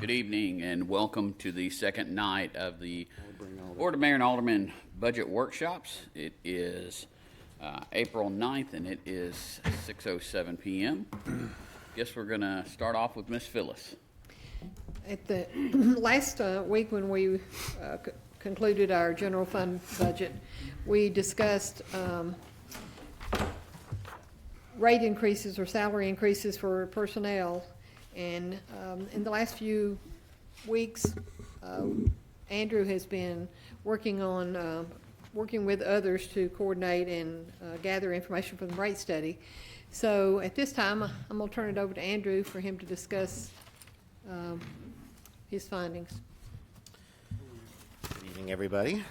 Good evening and welcome to the second night of the Board of Mayor and Alderman Budget Workshops. It is April 9th and it is 6:07 p.m. Guess we're going to start off with Miss Phyllis. At the last week when we concluded our general fund budget, we discussed rate increases or salary increases for personnel. And in the last few weeks, Andrew has been working with others to coordinate and gather information from the rate study. So at this time, I'm going to turn it over to Andrew for him to discuss his findings. Good evening, everybody.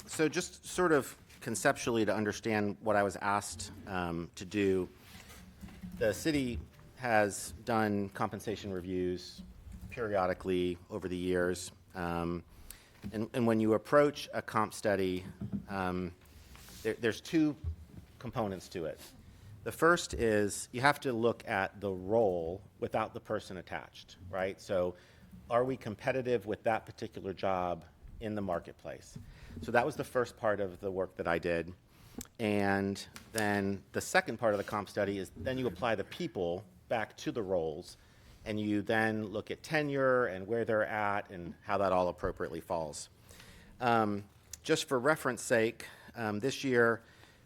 So just sort of conceptually to understand what I was asked to do, the city has done compensation reviews periodically over the years. And when you approach a comp study, there's two components to it. The first is you have to look at the role without the person attached, right? So are we competitive with that particular job in the marketplace? So that was the first part of the work that I did. And then the second part of the comp study is then you apply the people back to the roles, and you then look at tenure and where they're at and how that all appropriately falls. Just for reference sake, this year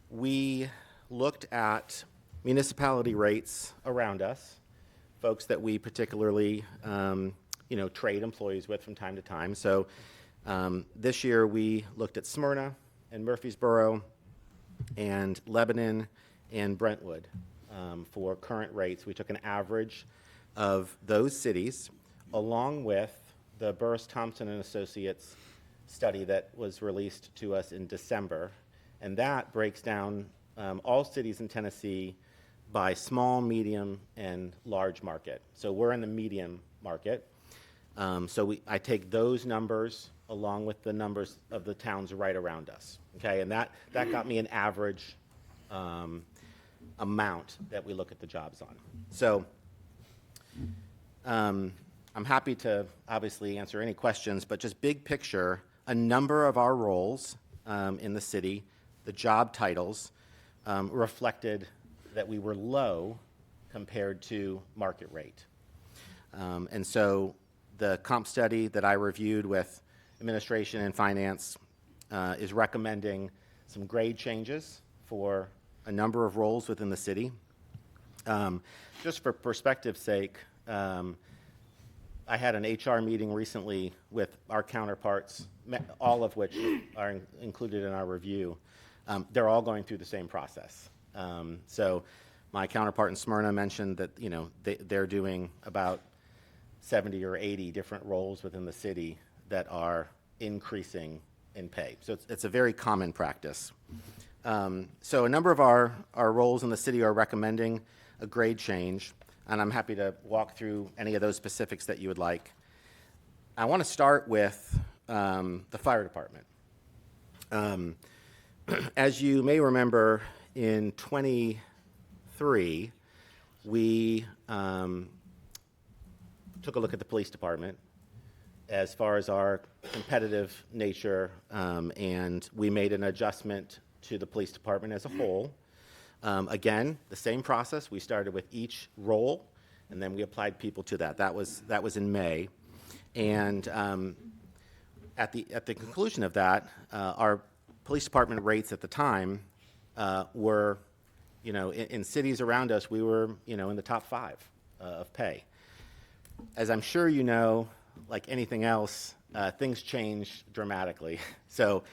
we looked at municipality rates around us, folks that we particularly trade employees with from time to time. So this year we looked at Smyrna and Murfreesboro and Lebanon and Brentwood for current rates. We took an average of those cities along with the Burris Thompson and Associates study that was released to us in December, and that breaks down all cities in Tennessee by small, medium, and large market. So we're in the medium market. I take those numbers along with the numbers of the towns right around us. Okay, and that got me an average amount that we look at the jobs on. So I'm happy to obviously answer any questions, but just big picture, a number of our roles in the city, the job titles, reflected that we were low compared to market rate. And so the comp study that I reviewed with administration and finance is recommending some grade changes for a number of roles within the city. Just for perspective's sake, I had an HR meeting recently with our counterparts, all of which are included in our review. They're all going through the same process. So my counterpart in Smyrna mentioned that they're doing about 70 or 80 different roles within the city that are increasing in pay. So it's a very common practice. So a number of our roles in the city are recommending a grade change, and I'm happy to walk through any of those specifics that you would like. I want to start with the fire department. As you may remember, in 23, we took a look at the police department as far as our competitive nature, and we made an adjustment to the police department as a whole. Again, the same process. We started with each role, and then we applied people to that. That was in May, and at the conclusion of that, our police department rates at the time were, in cities around us, we were, in the top 5 of pay. As I'm sure you know, like anything else, things change dramatically. So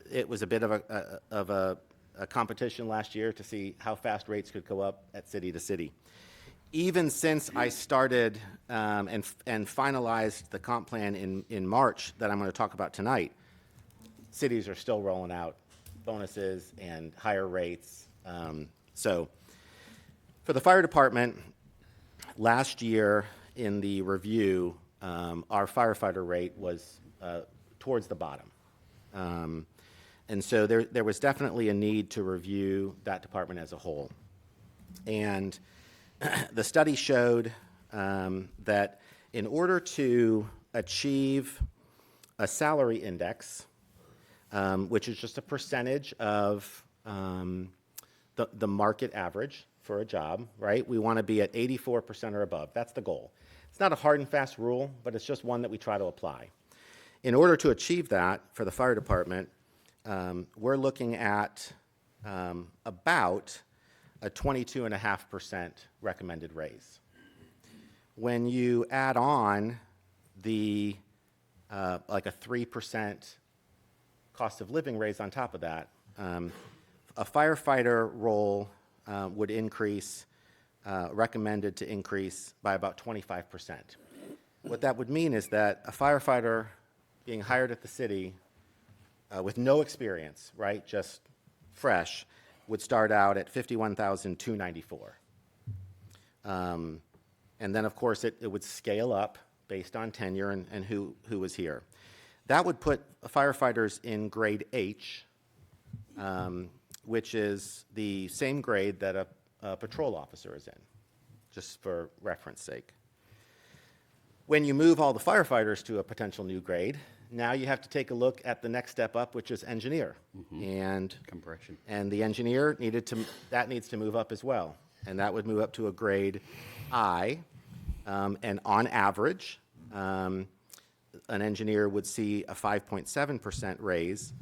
it was a bit of a competition last year to see how fast rates could go up at city to city. Even since I started and finalized the comp plan in March that I'm going to talk about tonight, cities are still rolling out bonuses and higher rates. So for the fire department, last year in the review, our firefighter rate was towards the bottom. And so there was definitely a need to review that department as a whole. And the study showed that In order to achieve a salary index, which is just a percentage of the market average for a job, right? We want to be at 84% or above. That's the goal. It's not a hard and fast rule, but it's just one that we try to apply. In order to achieve that for the fire department, we're looking at about a 22.5% recommended raise. When you add on the like a 3% cost of living raise on top of that, a firefighter role would increase, recommended to increase by about 25%. What that would mean is that a firefighter being hired at the city with no experience, right, just fresh, would start out at $51,294. And then, of course, it would scale up based on tenure and who was here. That would put firefighters in grade H, which is the same grade that a patrol officer is in, just for reference sake. When you move all the firefighters to a potential new grade, now you have to take a look at the next step up, which is engineer. And Compression. and the engineer needs to move up as well. And that would move up to a grade I. And on average, an engineer would see a 5.7% raise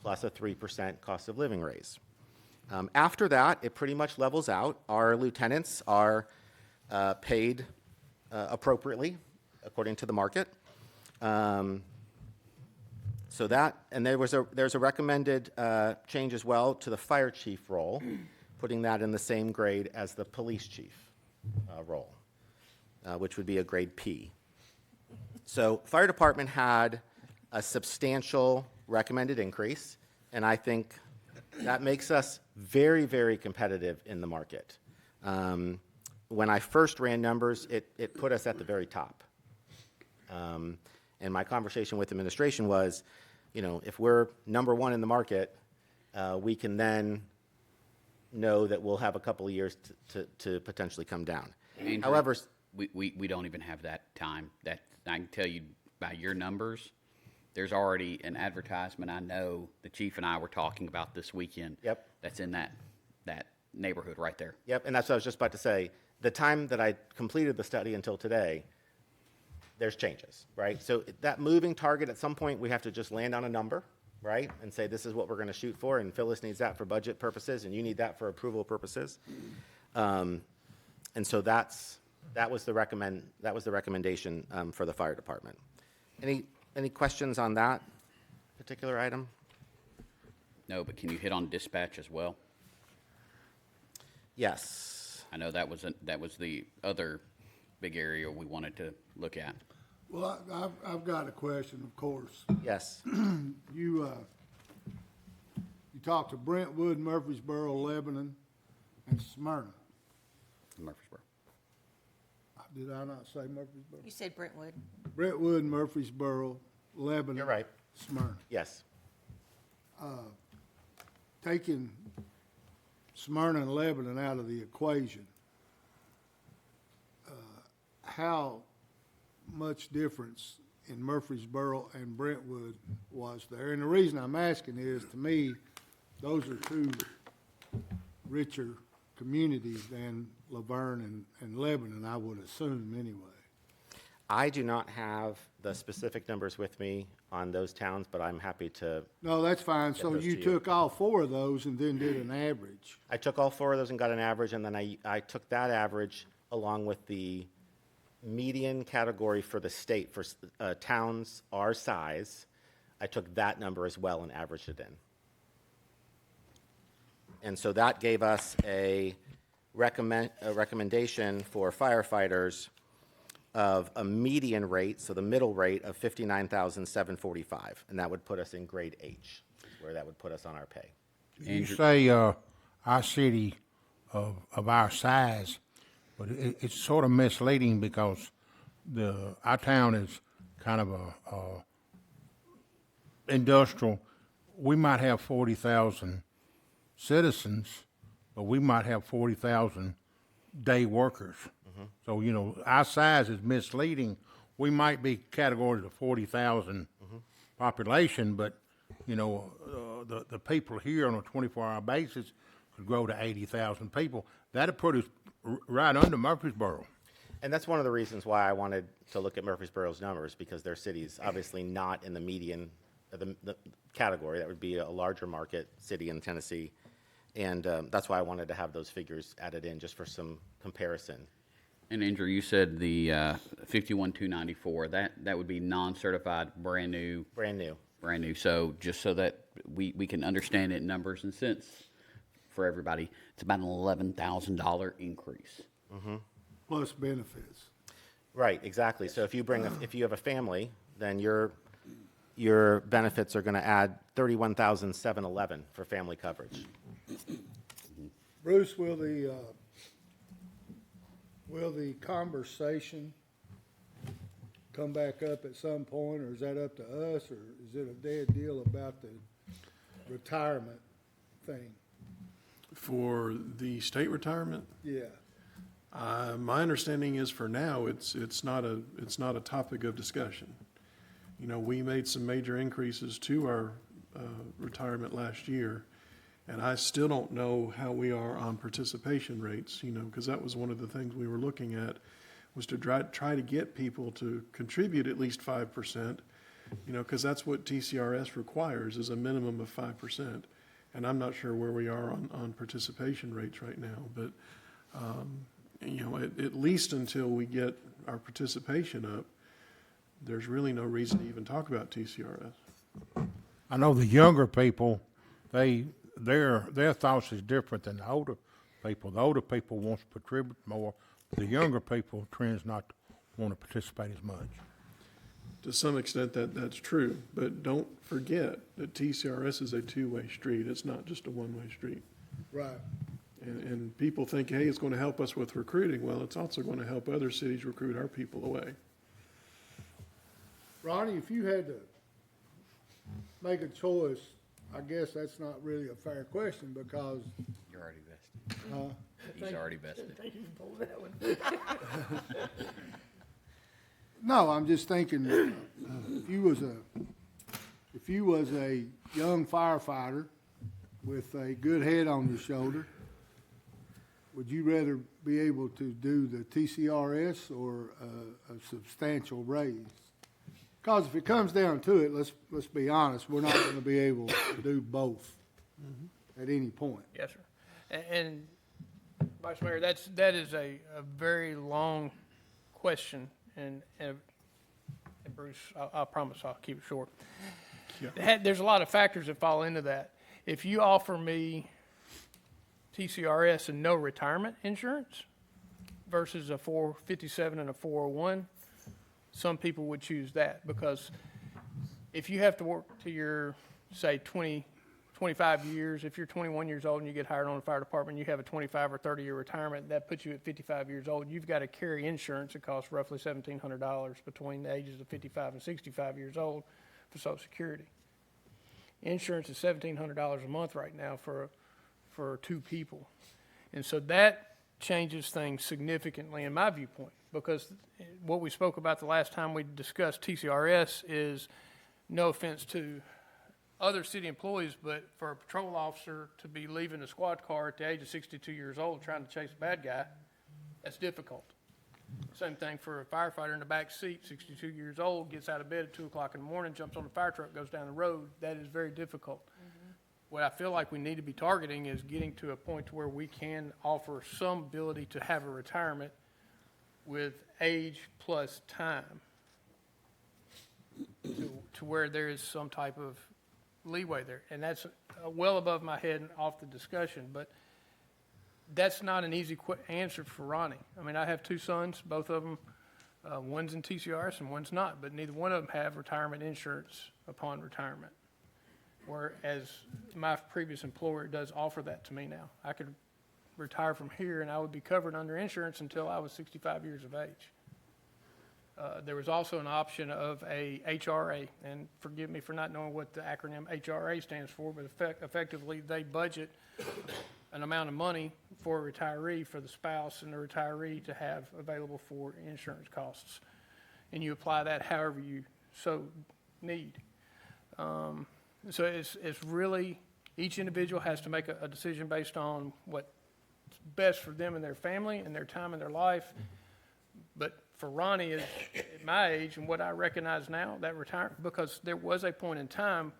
plus a 3% cost of living raise. After that, it pretty much levels out. Our lieutenants are paid appropriately according to the market. So that, and there's a recommended change as well to the fire chief role, putting that in the same grade as the police chief role, which would be a grade P. So fire department had a substantial recommended increase, and I think that makes us very, very competitive in the market. When I first ran numbers, it put us at the very top. And my conversation with administration was, you know, if we're number one in the market, we can then know that we'll have a couple of years to potentially come down. Andrew, However, we don't even have that time. That I can tell you by your numbers, there's already an advertisement I know the chief and I were talking about this weekend. Yep. That's in that neighborhood right there. yep, and that's what I was just about to say. The time that I completed the study until today, there's changes, right? So that moving target, at some point, we have to just land on a number, right? And say, this is what we're going to shoot for, and Phyllis needs that for budget purposes, and you need that for approval purposes. And so that was the recommendation for the fire department. Any questions on that particular item? No, but can you hit on dispatch as well? Yes. I know that was the other big area we wanted to look at. Well, I've got a question, of course. Yes. You talked to Brentwood, Murfreesboro, Lebanon, and Smyrna. Murfreesboro. Did I not say Murfreesboro? You said Brentwood. Brentwood, Murfreesboro, Lebanon. You're right. Smyrna. Yes. Taking Smyrna and Lebanon out of the equation, how much difference in Murfreesboro and Brentwood was there? And the reason I'm asking is, to me, those are two richer communities than Laverne and Lebanon, I would assume anyway. I do not have the specific numbers with me on those towns, but I'm happy to. No, that's fine. So those you to you. took all four of those and then did an average. I took all four of those and got an average, and then I took that average along with the median category for the state for towns our size. I took that number as well and averaged it in. And so that gave us a recommendation for firefighters of a median rate, so the middle rate of $59,745, and that would put us in grade H, where that would put us on our pay. You say our city of our size, but it's sort of misleading because our town is kind of a industrial. We might have 40,000 citizens, but we might have 40,000 day workers. So, you know, our size is misleading. We might be categorized of 40,000 population, but, you know, the people here on a 24-hour basis could grow to 80,000 people. That'd put us right under Murfreesboro. And that's one of the reasons why I wanted to look at Murfreesboro's numbers, because their city's obviously not in the median, the category. That would be a larger market city in Tennessee. And that's why I wanted to have those figures added in just for some comparison. And Andrew, you said the 51,294, that would be non-certified, brand new. Brand new. Brand new. So just so that we can understand it in numbers and cents for everybody, it's about an $11,000 increase. Plus benefits. Right, exactly. So if you if you have a family, then your benefits are going to add $31,711 for family coverage. Bruce, will the conversation come back up at some point, or is that up to us, or is it a dead deal about the retirement thing? For the state retirement, Yeah. my understanding is for now, it's not a topic of discussion. You know, we made some major increases to our retirement last year, and I still don't know how we are on participation rates, you know, because that was one of the things we were looking at, was to try to get people to contribute at least 5%, you know, because that's what TCRS requires, is a minimum of 5%. And I'm not sure where we are on participation rates right now, but, you know, at least until we get our participation up, there's really no reason to even talk about TCRS. I know the younger people, their thoughts is different than the older people. The older people want to contribute more. The younger people tends not to want to participate as much. To some extent, that's true, but don't forget that TCRS is a two-way street. It's not just a one-way street. Right. And people think, hey, it's going to help us with recruiting. Well, it's also going to help other cities recruit our people away. Ronnie, if you had to make a choice, I guess that's not really a fair question, because You're already vested. He's already vested. no, I'm just thinking, if you was a young firefighter with a good head on your shoulder, would you rather be able to do the TCRS or a substantial raise? Because if it comes down to it, let's be honest, we're not going to be able to do both at any point. Yes, sir. And Vice Mayor, that is a very long question, and Bruce, I promise I'll keep it short. Yeah. There's a lot of factors that fall into that. If you offer me TCRS and no retirement insurance versus a 457 and a 401, some people would choose that, because if you have to work to your, say, 25 years, if you're 21 years old and you get hired on the fire department, you have a 25 or 30-year retirement, that puts you at 55 years old. You've got to carry insurance that costs roughly $1,700 between the ages of 55 and 65 years old for Social Security. Insurance is $1,700 a month right now for two people. And so that changes things significantly in my viewpoint, because what we spoke about the last time we discussed TCRS is, no offense to other city employees, but for a patrol officer to be leaving a squad car at the age of 62 years old trying to chase a bad guy, that's difficult. Same thing for a firefighter in the back seat, 62 years old, gets out of bed at 2 o'clock in the morning, jumps on the fire truck, goes down the road. That is very difficult. What I feel like we need to be targeting is getting to a point to where we can offer some ability to have a retirement with age plus time to where there is some type of leeway there. And that's well above my head and off the discussion, but that's not an easy answer for Ronnie. I mean, I have two sons, both of them, one's in TCRS and one's not, but neither one of them have retirement insurance upon retirement. Whereas my previous employer does offer that to me now. I could retire from here and I would be covered under insurance until I was 65 years of age. There was also an option of a HRA, and forgive me for not knowing what the acronym HRA stands for, but effectively they budget an amount of money for a retiree, for the spouse and the retiree to have available for insurance costs. And you apply that however you so need. So it's really, each individual has to make a decision based on what's best for them and their family and their time in their life. But for Ronnie, at my age and what I recognize now, that retirement, because there was a point in time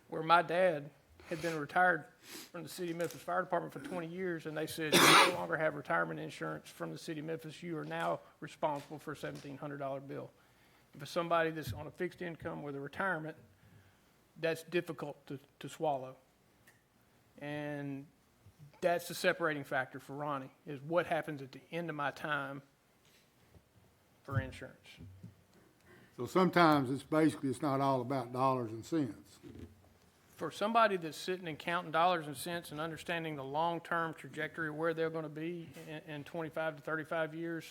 where my dad had been retired from the City of Memphis Fire Department for 20 years, and they said, you no longer have retirement insurance from the City of Memphis. You are now responsible for a $1,700 bill. And for somebody that's on a fixed income with a retirement, that's difficult to swallow. And that's the separating factor for Ronnie, is what happens at the end of my time for insurance. So sometimes it's not all about dollars and cents. For somebody that's sitting and counting dollars and cents and understanding the long-term trajectory of where they're going to be in 25 to 35 years,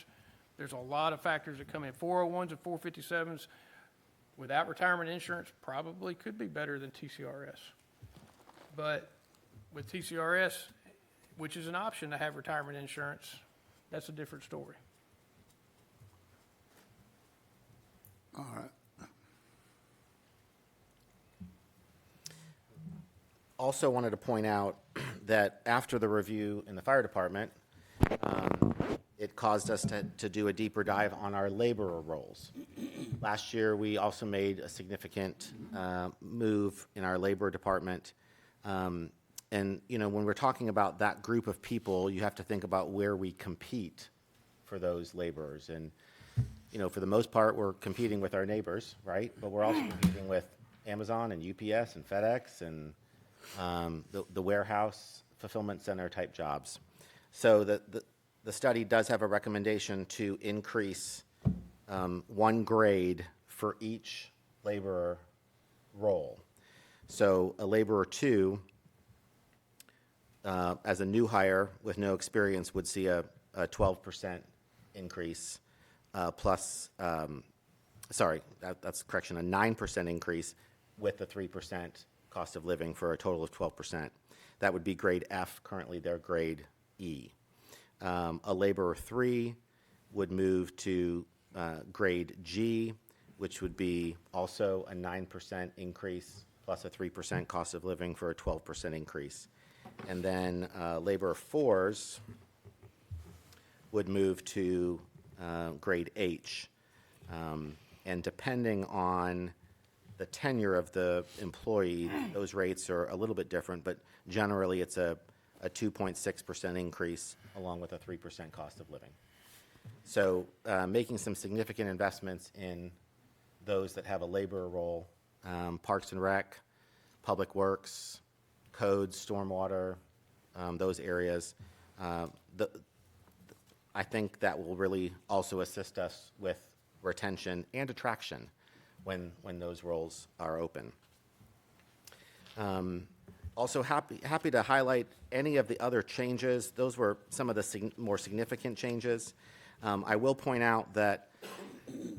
there's a lot of factors that come in. 401s and 457s without retirement insurance probably could be better than TCRS. But with TCRS, which is an option to have retirement insurance, that's a different story. All right. Also wanted to point out that after the review in the fire department, it caused us to do a deeper dive on our laborer roles. Last year, we also made a significant move in our labor department. And, you know, when we're talking about that group of people, you have to think about where we compete for those laborers. And, you know, for the most part, we're competing with our neighbors, right? But we're also competing with Amazon and UPS and FedEx and the warehouse fulfillment center type jobs. So the study does have a recommendation to increase one grade for each laborer role. So a laborer 2, as a new hire with no experience, would see a 12% increase plus, that's correction, a 9% increase with the 3% cost of living for a total of 12%. That would be grade F. Currently, they're grade E. A laborer 3 would move to grade G, which would be also a 9% increase plus a 3% cost of living for a 12% increase. And then laborer 4s would move to grade H. And depending on the tenure of the employee, those rates are a little bit different, but generally it's a 2.6% increase along with a 3% cost of living. So making some significant investments in those that have a laborer role, Parks and Rec, Public Works, codes, stormwater, those areas. I think that will really also assist us with retention and attraction when those roles are open. Also happy to highlight any of the other changes. Those were some of the more significant changes. I will point out that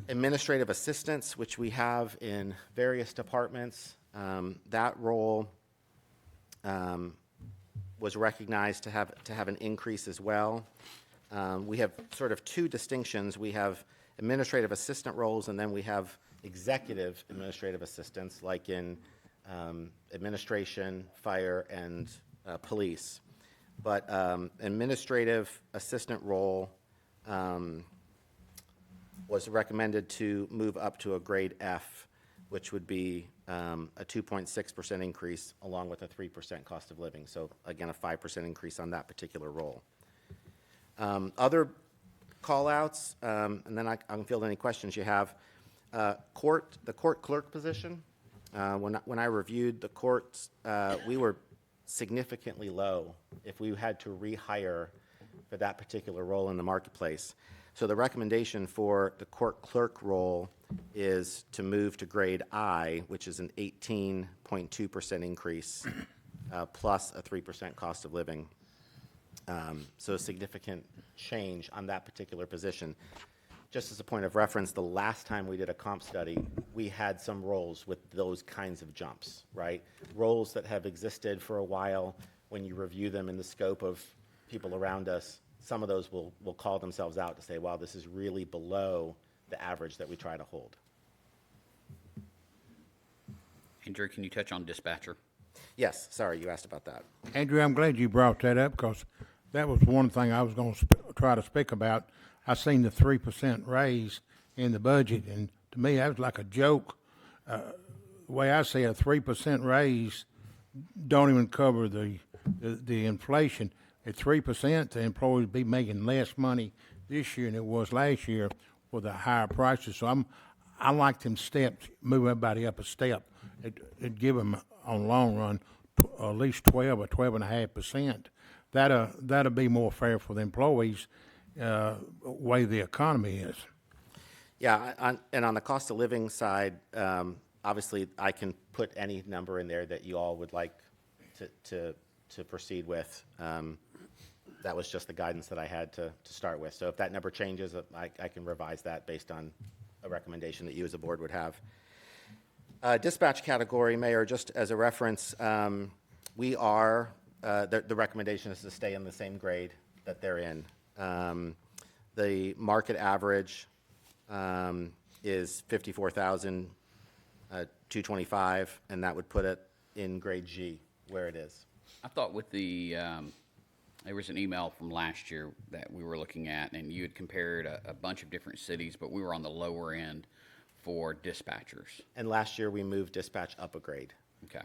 administrative assistants, which we have in various departments, that role was recognized to have an increase as well. We have sort of two distinctions. We have administrative assistant roles, and then we have executive administrative assistants, like in administration, fire, and police. But administrative assistant role was recommended to move up to a grade F, which would be a 2.6% increase along with a 3% cost of living. So again, a 5% increase on that particular role. Other call-outs, and then I can field any questions you have. The court clerk position, when I reviewed the courts, we were significantly low if we had to rehire for that particular role in the marketplace. So the recommendation for the court clerk role is to move to grade I, which is an 18.2% increase plus a 3% cost of living. So a significant change on that particular position. Just as a point of reference, the last time we did a comp study, we had some roles with those kinds of jumps, right? Roles that have existed for a while when you review them in the scope of people around us, some of those will call themselves out to say, wow, this is really below the average that we try to hold. Andrew, can you touch on dispatcher? Yes, sorry, you asked about that. Andrew, I'm glad you brought that up because that was one thing I was going to try to speak about. I seen the 3% raise in the budget, and to me, that was like a joke. The way I see it, a 3% raise don't even cover the inflation. At 3%, the employees be making less money this year than it was last year with the higher prices. So I like them steps, move everybody up a step. It'd give them on the long run at least 12 or 12.5%. That'll be more fair for the employees, way the economy is. Yeah, and on the cost of living side, obviously, I can put any number in there that you all would like to proceed with. That was just the guidance that I had to start with. So if that number changes, I can revise that based on a recommendation that you as a board would have. Dispatch category, Mayor, just as a reference, we are, the recommendation is to stay in the same grade that they're in. The market average is 54,225, and that would put it in grade G, where it is. I thought with the, there was an email from last year that we were looking at, and you had compared a bunch of different cities, but we were on the lower end for dispatchers. And last year, we moved dispatch up a grade. Okay.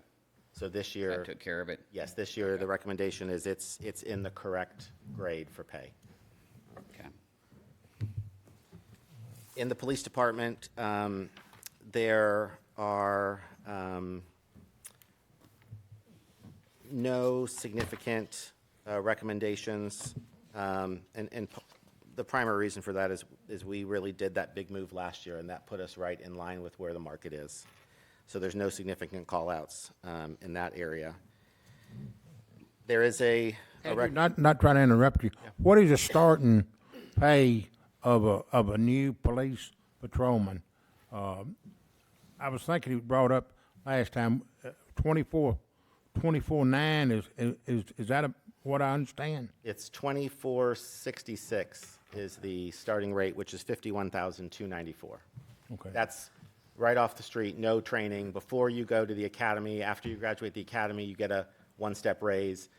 So this year. That took care of it? Yes, this year, the recommendation is it's in the correct grade for pay. Okay. In the police department, there are no significant recommendations, and the primary reason for that is we really did that big move last year, and that put us right in line with where the market is. So there's no significant call-outs in that area. There is Andrew, not trying to interrupt you. What is the starting pay of a new police patrolman? I was thinking you brought up last time, 24.9 is that what I understand? It's 24.66 is the starting rate, which is 51,294. Okay. That's right off the street, no training. Before you go to the academy, after you graduate the academy, you get a one-step raise.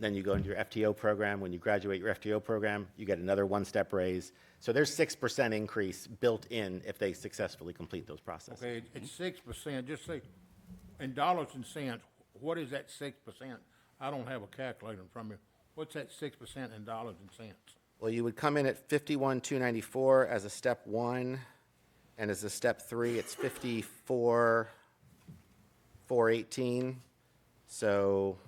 Then you go into your FTO program. When you graduate your FTO program, you get another one-step raise. So there's 6% increase built in if they successfully complete those processes. Okay, it's 6%. Just say, in dollars and cents, what is that 6%? I don't have a calculator in front of me. What's that 6% in dollars and cents? Well, you would come in at 51,294 as a step 1, and as a step 3, it's 54,418. So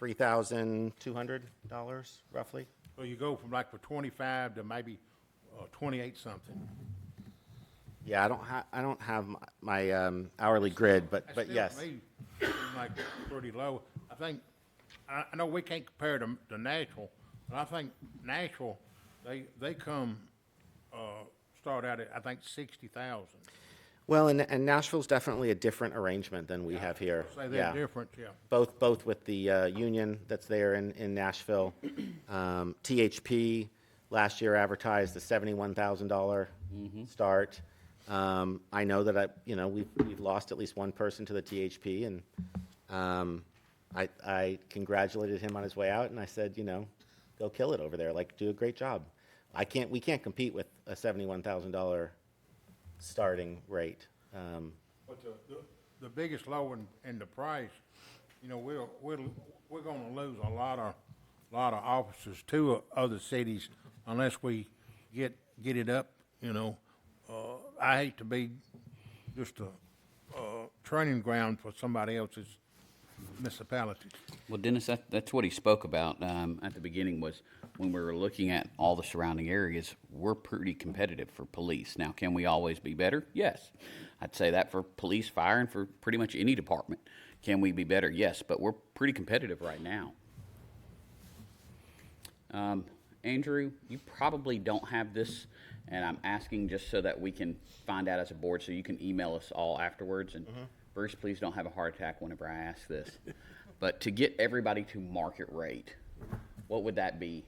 $3,200 roughly. So you go from like for 25 to maybe 28 something. Yeah, I don't have my hourly grid, but That still, yes. to me, seems like pretty low. I know we can't compare them to Nashville, but I think Nashville, they come, start out at, I think, 60,000. Well, and Nashville's definitely a different arrangement than we have here. Say they're different, yeah. Both with the union that's there in Nashville. THP last year advertised a $71,000 start. I know that we've lost at least one person to the THP, and I congratulated him on his way out, and I said, go kill it over there, like do a great job. We can't compete with a $71,000 starting rate. But the biggest low in the price, we're going to lose a lot of officers to other cities unless we get it up. I hate to be just a training ground for somebody else's municipality. Well, Dennis, that's what he spoke about at the beginning was when we were looking at all the surrounding areas, we're pretty competitive for police. Now, can we always be better? Yes. I'd say that for police, fire, and for pretty much any department. Can we be better? Yes, but we're pretty competitive right now. Andrew, you probably don't have this, and I'm asking just so that we can find out as a board, so you can email us all afterwards. And Bruce, please don't have a heart attack whenever I ask this. But to get everybody to market rate, what would that be?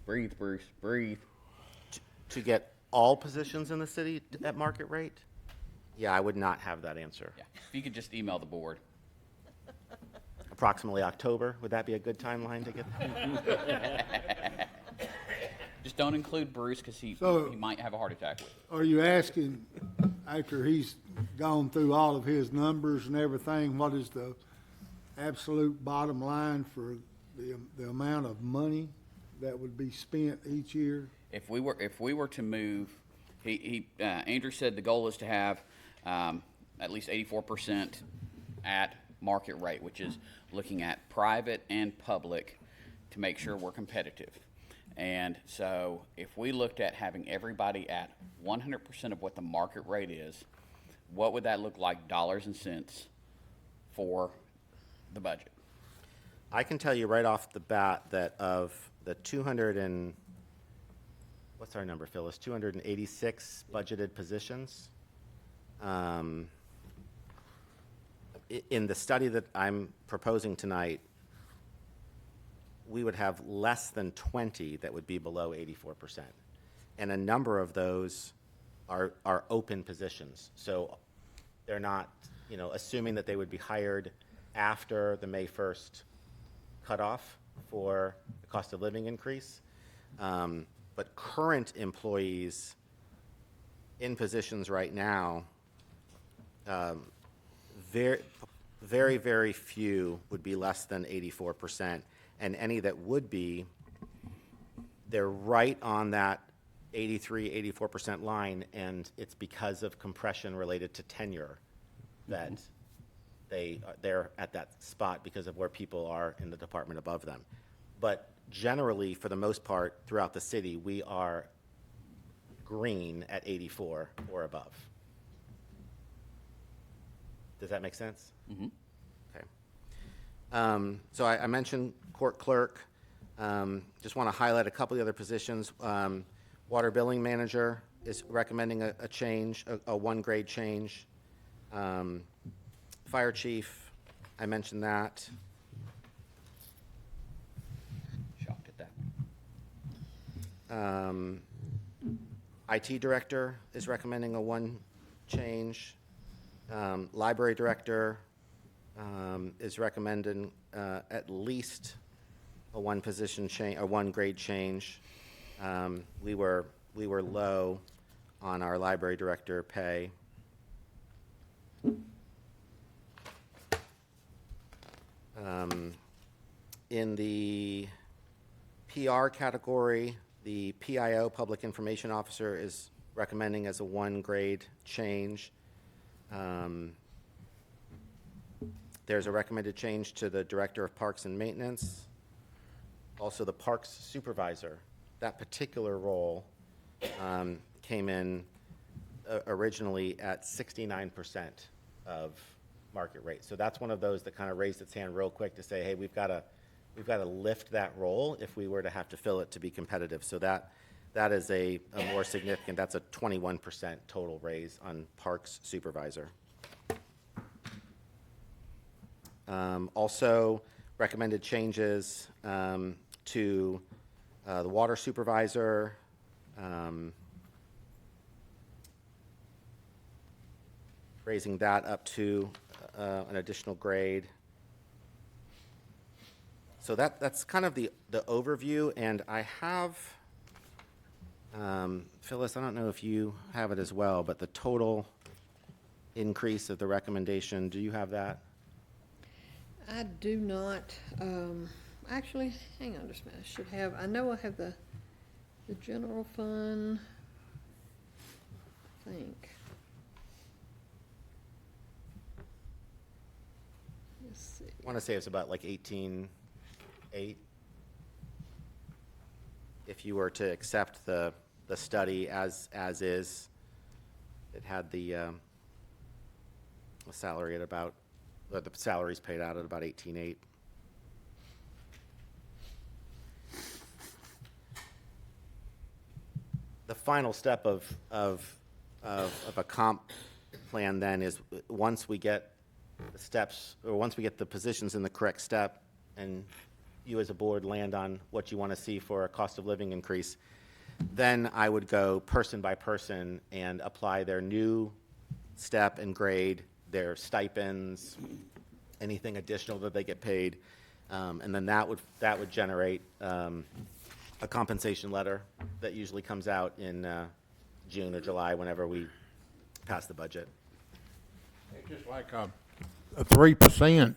Breathe, Bruce, breathe. To get all positions in the city at market rate? Yeah, I would not have that answer. Yeah, if you could just email the board. Approximately October, would that be a good timeline to get? Just don't include Bruce because he might have a heart attack with it. Are you asking, after he's gone through all of his numbers and everything, what is the absolute bottom line for the amount of money that would be spent each year? If we were to move, Andrew said the goal is to have at least 84% at market rate, which is looking at private and public to make sure we're competitive. And so if we looked at having everybody at 100% of what the market rate is, what would that look like dollars and cents for the budget? I can tell you right off the bat that of the 200 and, what's our number, Phyllis? 286 budgeted positions. In the study that I'm proposing tonight, we would have less than 20 that would be below 84%. And a number of those are open positions. So they're not, assuming that they would be hired after the May 1st cutoff for the cost of living increase. But current employees in positions right now, very, very, very few would be less than 84%. And any that would be, they're right on that 83, 84% line, and it's because of compression related to tenure that they're at that spot because of where people are in the department above them. But generally, for the most part, throughout the city, we are green at 84 or above. Does that make sense? Mm-hmm. Okay. So I mentioned court clerk. Just want to highlight a couple of the other positions. Water billing manager is recommending a change, a one-grade change. Fire chief, I mentioned that. Shocked at that. IT director is recommending a one change. Library director is recommending at least a one position change, a one grade change. We were low on our library director pay. In the PR category, the PIO, Public Information Officer, is recommending as a one grade change. There's a recommended change to the Director of Parks and Maintenance. Also, the Parks Supervisor. That particular role came in originally at 69% of market rate. So that's one of those that kind of raised its hand real quick to say, hey, we've got to lift that role if we were to have to fill it to be competitive. So that is a more significant, that's a 21% total raise on Parks Supervisor. Also recommended changes to the Water Supervisor, raising that up to an additional grade. So that's kind of the overview, and I have, Phyllis, I don't know if you have it as well, but the total increase of the recommendation, do you have that? I do not, actually, hang on just a minute, I should have, I know I have the general fund, I think. Let's see. I want to say it's about like 18.8. If you were to accept the study as is, it had the salary at about, the salaries paid out at about 18.8. The final step of a comp plan then is, once we get the steps, or once we get the positions in the correct step, and you as a board land on what you want to see for a cost of living increase, then I would go person by person and apply their new step and grade, their stipends, anything additional that they get paid. And then that would generate a compensation letter that usually comes out in June or July, whenever we pass the budget. It's just like a 3%,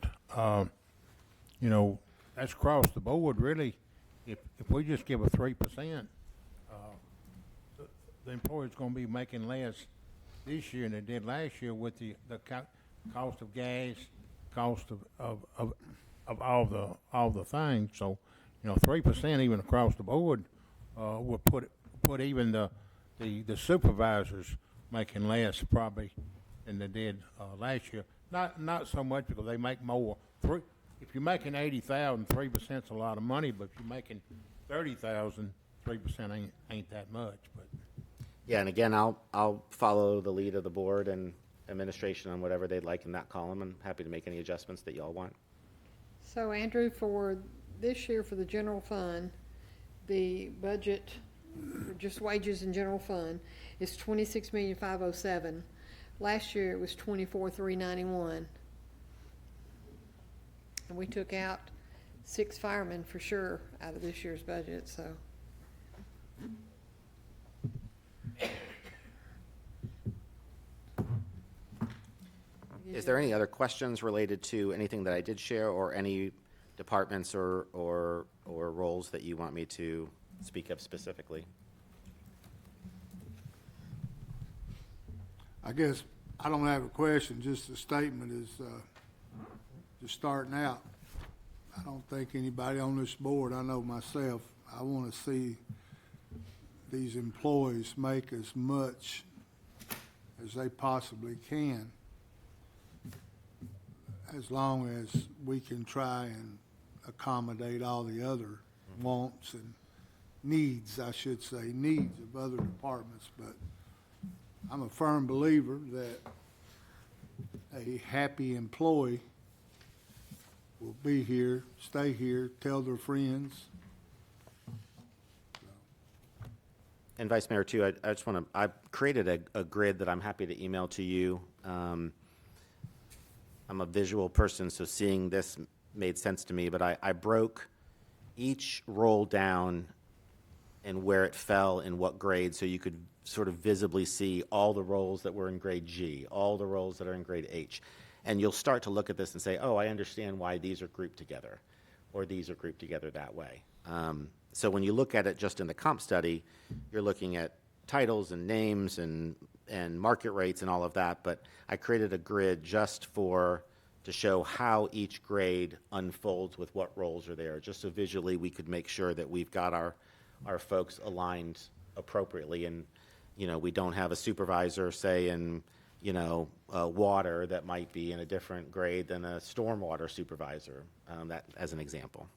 you know, that's across the board, really. If we just give a 3%, the employer's gonna be making less this year than they did last year with the cost of gas, cost of all the things. So, you know, 3% even across the board, would put even the supervisors making less probably than they did, last year. Not so much because they make more. If you're making 80,000, 3%'s a lot of money, but if you're making 30,000, 3% ain't that much, but. Yeah, and again, I'll follow the lead of the board and administration on whatever they'd like in that column. I'm happy to make any adjustments that y'all want. So Andrew, for this year for the general fund, the budget for just wages and general fund is 26,507,000. Last year it was 24,391. And we took out 6 firemen for sure out of this year's budget, so. Is there any other questions related to anything that I did share, or any departments or roles that you want me to speak of specifically? I guess I don't have a question, just a statement is, just starting out. I don't think anybody on this board, I know myself, I want to see these employees make as much as they possibly can, as long as we can try and accommodate all the other wants and needs, I should say, needs of other departments. But I'm a firm believer that a happy employee will be here, stay here, tell their friends. And Vice Mayor, too, I just want to, I've created a grid that I'm happy to email to you. I'm a visual person, so seeing this made sense to me, but I broke each role down and where it fell in what grade, so you could sort of visibly see all the roles that were in grade G, all the roles that are in grade H. And you'll start to look at this and say, oh, I understand why these are grouped together, or these are grouped together that way. So when you look at it just in the comp study, you're looking at titles and names and market rates and all of that, but I created a grid just to show how each grade unfolds with what roles are there, just so visually we could make sure that we've got our folks aligned appropriately, and, you know, we don't have a supervisor, say, in, you know, water that might be in a different grade than a stormwater supervisor, that as an example.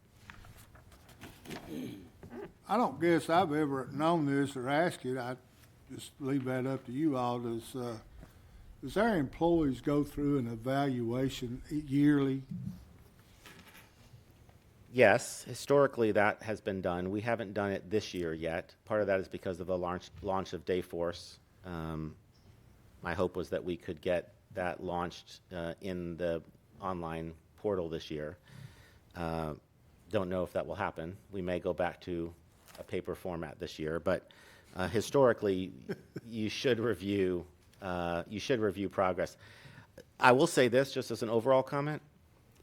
I don't guess I've ever known this or asked it. I just leave that up to you all. Does our employees go through an evaluation yearly? Yes, historically that has been done. We haven't done it this year yet. Part of that is because of the launch of Dayforce. My hope was that we could get that launched in the online portal this year. Don't know if that will happen. We may go back to a paper format this year, but historically, you should review progress. I will say this, just as an overall comment: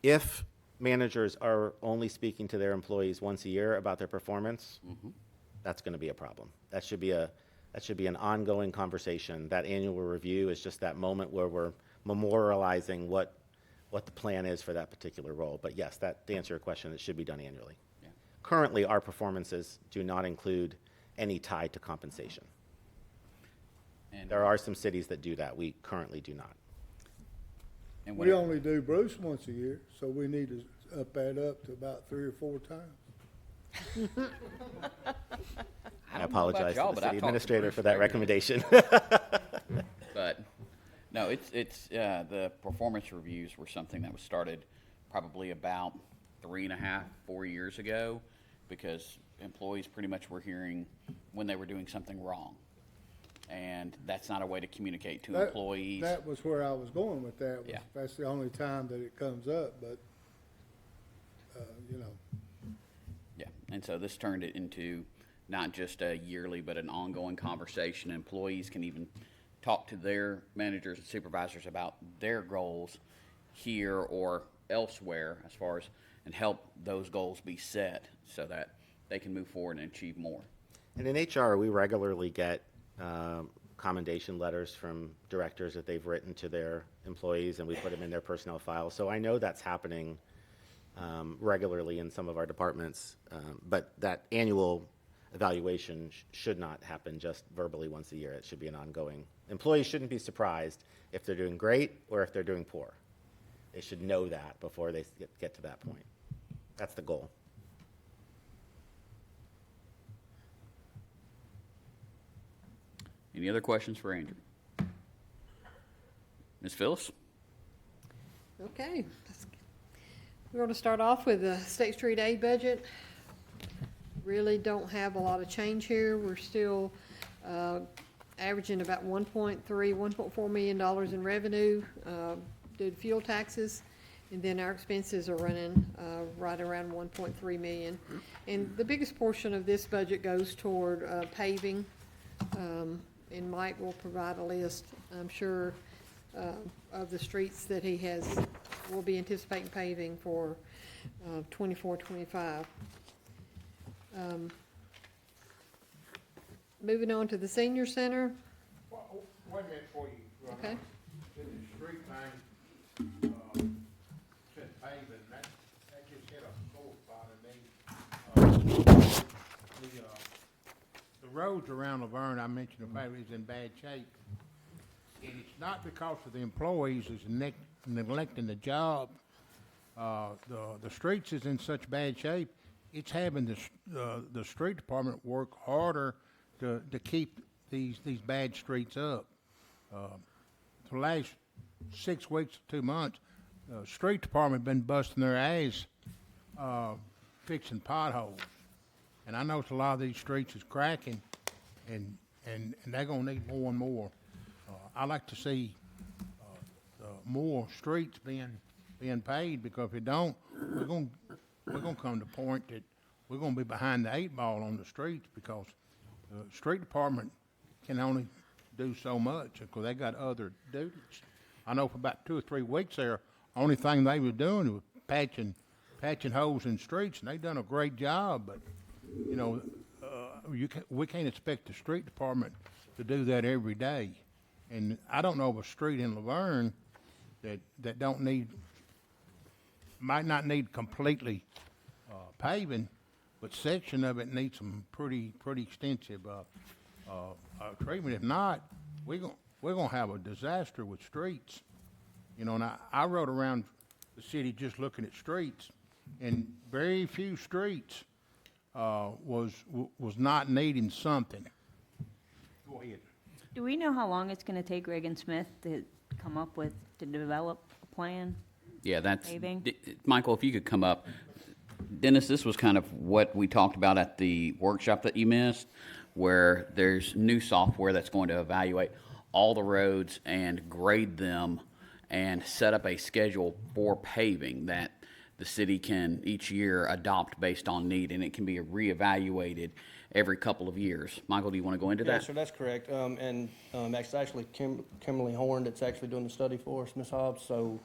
if managers are only speaking to their employees once a year about their performance, that's going to be a problem. That should be an ongoing conversation. That annual review is just that moment where we're memorializing what the plan is for that particular role. But yes, to answer your question, it should be done annually. Yeah. Currently, our performances do not include any tie to compensation. And There are some cities that do that. We currently do not. and We only do Bruce once a year, so we need to up that up to about 3 or 4 times. I apologize y'all, to the but I city talk to administrator Bruce for that regularly. recommendation. But No, it's the performance reviews were something that was started probably about 3.5, 4 years ago, because employees pretty much were hearing when they were doing something wrong. And that's not a way to communicate to employees. That was where I was going with that. Yeah. That's the only time that it comes up, but, you know. Yeah, and so this turned it into not just a yearly, but an ongoing conversation. Employees can even talk to their managers and supervisors about their goals here or elsewhere as far as, and help those goals be set so that they can move forward and achieve more. And in HR, we regularly get commendation letters from directors that they've written to their employees, and we put them in their personnel file. So I know that's happening regularly in some of our departments, but that annual evaluation should not happen just verbally once a year. It should be an ongoing. Employees shouldn't be surprised if they're doing great or if they're doing poor. They should know that before they get to that point. That's the goal. Any other questions for Andrew? Ms. Phyllis? Okay. We're going to start off with the State Street aid budget. Really don't have a lot of change here. We're still averaging about $1.4 million in revenue due to fuel taxes. And then our expenses are running right around 1.3 million. And the biggest portion of this budget goes toward paving. And Mike will provide a list, I'm sure, of the streets that will be anticipating paving for 24, 25. Moving on to the senior center. Wait a minute before you run Okay. on. This is street thing, said paving, that just hit a sore spot in me. The roads around Laverne, I mentioned the fact is in bad shape. And it's not because of the employees is neglecting the job. The streets is in such bad shape, it's having the street department work harder to keep these bad streets up. For the last 6 weeks, 2 months, street department been busting their ass fixing potholes. And I know a lot of these streets is cracking, and they're gonna need more and more. I like to see more streets being paid, because if you don't, we're gonna come to the point that we're gonna be behind the 8 ball on the streets, because the street department can only do so much because they got other duties. I know for about 2 or 3 weeks there, only thing they were doing was patching holes in streets, and they done a great job. But you know, we can't expect the street department to do that every day. And I don't know of a street in Laverne that might not need completely paving, but section of it needs some pretty extensive treatment. If not, we're gonna have a disaster with streets. You know, and I rode around the city just looking at streets, and very few streets was not needing something. Go ahead. Do we know how long it's gonna take Reagan Smith to develop a plan? Yeah, that's, Paving? Michael, if you could come up. Dennis, this was kind of what we talked about at the workshop that you missed, where there's new software that's going to evaluate all the roads and grade them and set up a schedule for paving that the city can each year adopt based on need, and it can be reevaluated every couple of years. Michael, do you want to go into that? Yes, sir, that's correct. It's actually Kimberly Horn that's actually doing the study for us, Ms. Hobbs. So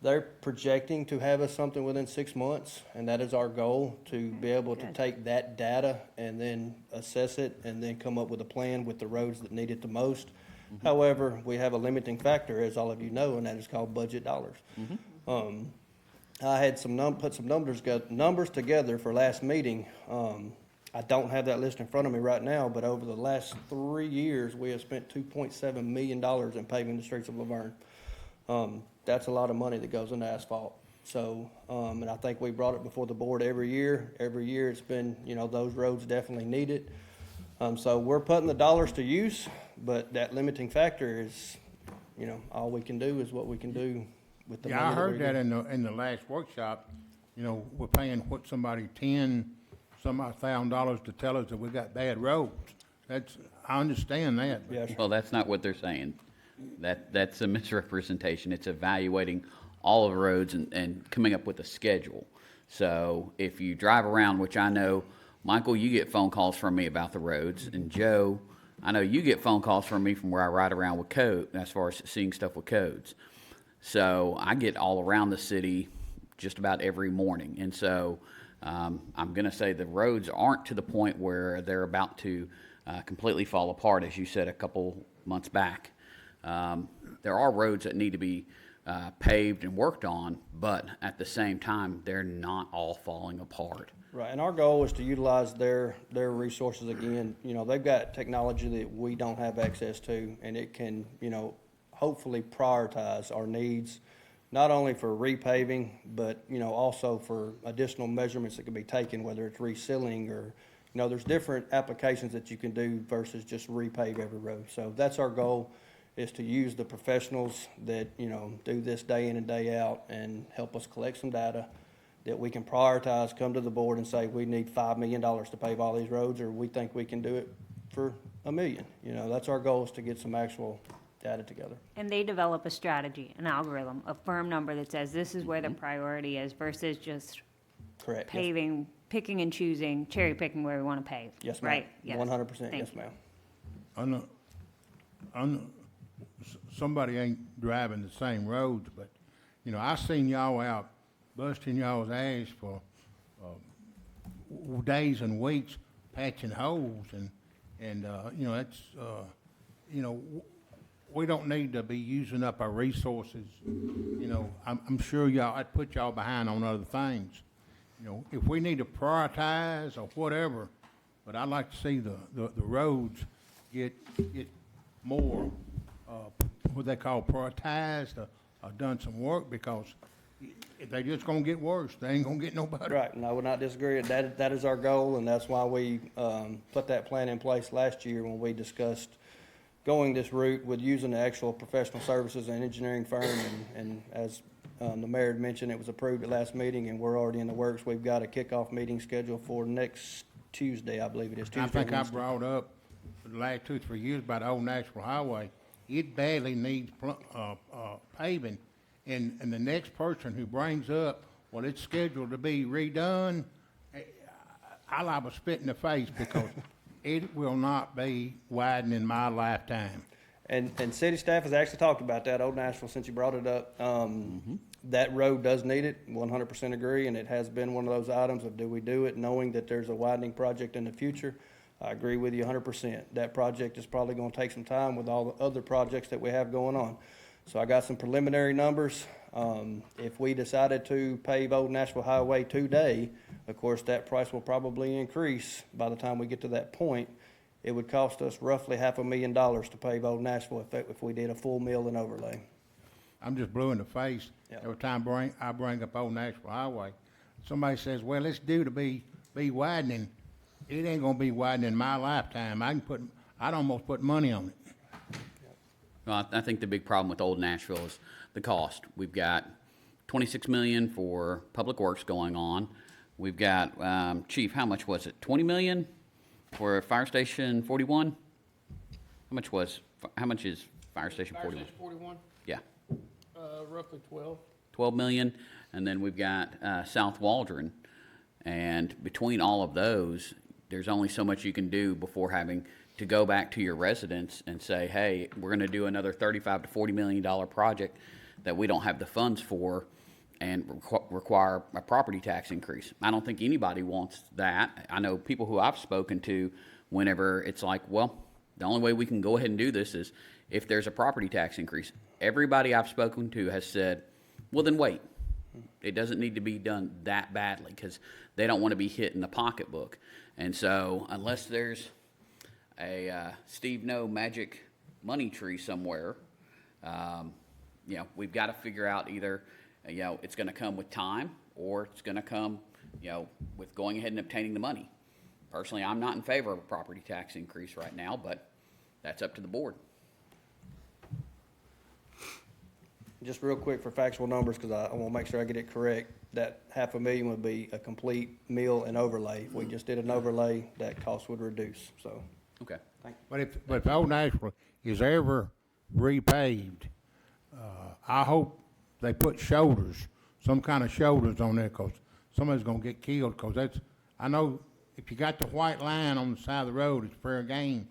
they're projecting to have us something within 6 months, and that is our goal, to be able to take that data and then assess it and then come up with a plan with the roads that need it the most. However, we have a limiting factor, as all of you know, and that is called budget dollars. I had put some numbers together for last meeting. I don't have that list in front of me right now, but over the last 3 years, we have spent $2.7 million in paving the streets of Laverne. That's a lot of money that goes into asphalt. So, and I think we brought it before the board every year. Every year it's been, those roads definitely need it. So we're putting the dollars to use, but that limiting factor is all we can do is what we can do with the money. Yeah, I heard we that get. in the last workshop, we're paying somebody $10,000 to tell us that we got bad roads. I understand that. But Yes, sir. Well, that's not what they're saying. That's a misrepresentation. It's evaluating all of the roads and coming up with a schedule. So if you drive around, which I know, Michael, you get phone calls from me about the roads, and Joe, I know you get phone calls from me from where I ride around with code, as far as seeing stuff with codes. So I get all around the city just about every morning. And so I'm going to say the roads aren't to the point where they're about to completely fall apart, as you said a couple months back. There are roads that need to be paved and worked on, but at the same time, they're not all falling apart. Right, and our goal is to utilize their resources again. They've got technology that we don't have access to, and it can, hopefully prioritize our needs, not only for repaving, but, also for additional measurements that can be taken, whether it's resealing or, there's different applications that you can do versus just repave every road. So that's our goal, is to use the professionals that, do this day in and day out and help us collect some data that we can prioritize, come to the board and say, we need $5 million to pave all these roads, or we think we can do it for $1 million. That's our goal, is to get some actual data together. And they develop a strategy, an algorithm, a firm number that says this is where the priority is versus just Correct. Yes. paving, picking and choosing, cherry picking where we want to pave. Yes, ma'am. Right? Yes. 100%, Thank yes, you. ma'am. I know somebody ain't driving the same roads, but, I seen y'all out busting y'all's ass for days and weeks patching holes, and that's, we don't need to be using up our resources. I'm sure I'd put y'all behind on other things. If we need to prioritize or whatever, but I'd like to see the roads get more, what they call prioritized, or done some work, because if they just gonna get worse, they ain't gonna get no better. Right, and I would not disagree. That is our goal, and that's why we put that plan in place last year when we discussed going this route with using the actual professional services and engineering firm. And as the mayor had mentioned, it was approved at last meeting, and we're already in the works. We've got a kickoff meeting scheduled for next Tuesday, I believe it is. I Tuesday or think I Wednesday. brought up for the last 2 or 3 years about the old National Highway. It badly needs paving, and the next person who brings up, well, it's scheduled to be redone, I'll have a spit in the face, because it will not be widened in my lifetime. And city staff has actually talked about that, Old Nashville, since you brought it up. That road does need it, 100% agree, and it has been one of those items of, do we do it, knowing that there's a widening project in the future? I agree with you 100%. That project is probably gonna take some time with all the other projects that we have going on. So I got some preliminary numbers. If we decided to pave Old Nashville Highway today, of course, that price will probably increase by the time we get to that point. It would cost us roughly $500,000 to pave Old Nashville if we did a full mill and overlay. I'm just blue in the face Yeah. every time I bring up Old National Highway. Somebody says, well, it's due to be widening. It ain't gonna be widening in my lifetime. I'd almost put money on it. Well, I think the big problem with Old Nashville is the cost. We've got $26 million for public works going on. We've got, Chief, how much was it? $20 million for Fire Station 41? How much is Fire Station 41? 41, Yeah, roughly 12. 12 million. And then we've got South Waldron. And between all of those, there's only so much you can do before having to go back to your residents and say, hey, we're going to do another $35 to $40 million project that we don't have the funds for, and require a property tax increase. I don't think anybody wants that. I know people who I've spoken to, whenever it's like, well, the only way we can go ahead and do this is if there's a property tax increase. Everybody I've spoken to has said, well, then wait. It doesn't need to be done that badly, because they don't want to be hit in the pocketbook. And so unless there's a Steve No magic money tree somewhere, we've got to figure out either, it's going to come with time, or it's going to come, with going ahead and obtaining the money. Personally, I'm not in favor of a property tax increase right now, but that's up to the board. just real quick for factual numbers, because I want to make sure I get it correct, that $500,000 would be a complete mill and overlay. If we just did an overlay, that cost would reduce, so. Okay. But if Old Nashville is ever repaved, I hope they put shoulders, some kind of shoulders on there, 'cause somebody's gonna get killed, 'cause that's, I know if you got the white line on the side of the road, it's fair game,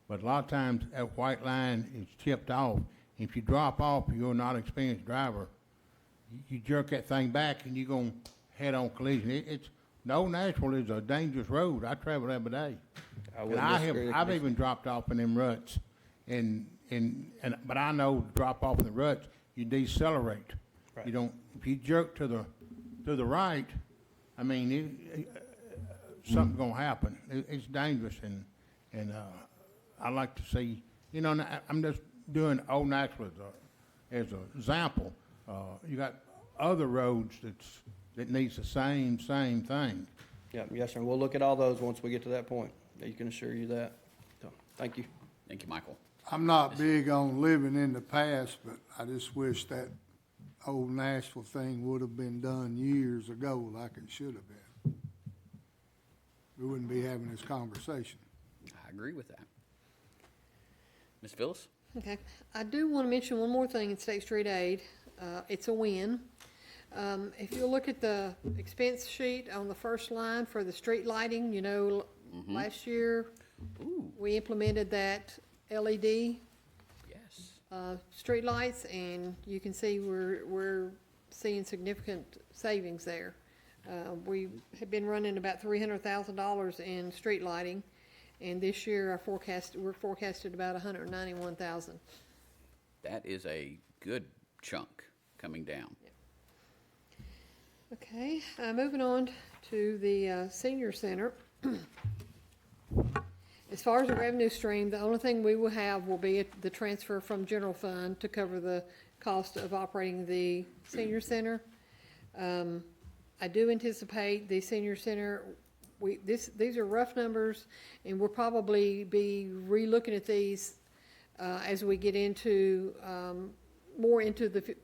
but a lot of times that white line is chipped off. If you drop off, you're not an experienced driver, you jerk that thing back and you're gonna head-on collision. The Old Nashville is a dangerous road. I travel every day. And I've even dropped off in them ruts, but I know to drop off in the ruts, you decelerate. Right. You don't, if you jerk to the right, I mean, something's gonna happen. It's dangerous, and I like to see, I'm just doing Old Nashville as an example. You got other roads that needs the same thing. Yeah, yes, sir. We'll look at all those once we get to that point. You can assure you that. So, thank you. Thank you, Michael. I'm not big on living in the past, but I just wish that old Nashville thing would have been done years ago like it should have been. We wouldn't be having this conversation. I agree with that. Ms. Phyllis? Okay, I do want to mention one more thing in State Street Aid. It's a win. If you look at the expense sheet on the first line for the street lighting, last year, we implemented that LED Yes. street lights, and you can see we're seeing significant savings there. We have been running about $300,000 in street lighting, and this year we're forecasted about $191,000. That is a good chunk coming down. Okay, moving on to the senior center. As far as the revenue stream, the only thing we will have will be the transfer from general fund to cover the cost of operating the senior center. I do anticipate the senior center, these are rough numbers, and we'll probably be re-looking at these as we get into, more into the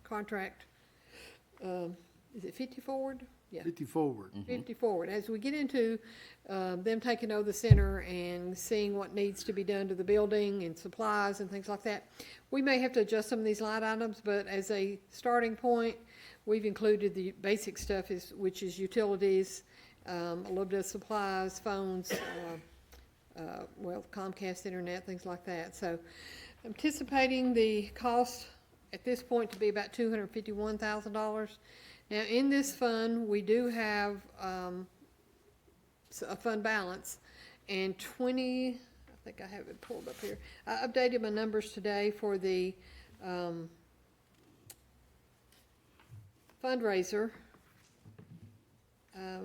contract. Is it 50 forward? Yeah. 50 forward. 50 forward. As we get into them taking over the center and seeing what needs to be done to the building and supplies and things like that, we may have to adjust some of these line items, but as a starting point, we've included the basic stuff, which is utilities, a little bit of supplies, phones, Comcast internet, things like that. So anticipating the cost at this point to be about $251,000. Now, in this fund, we do have a fund balance, and I think I have it pulled up here. I updated my numbers today for the fundraiser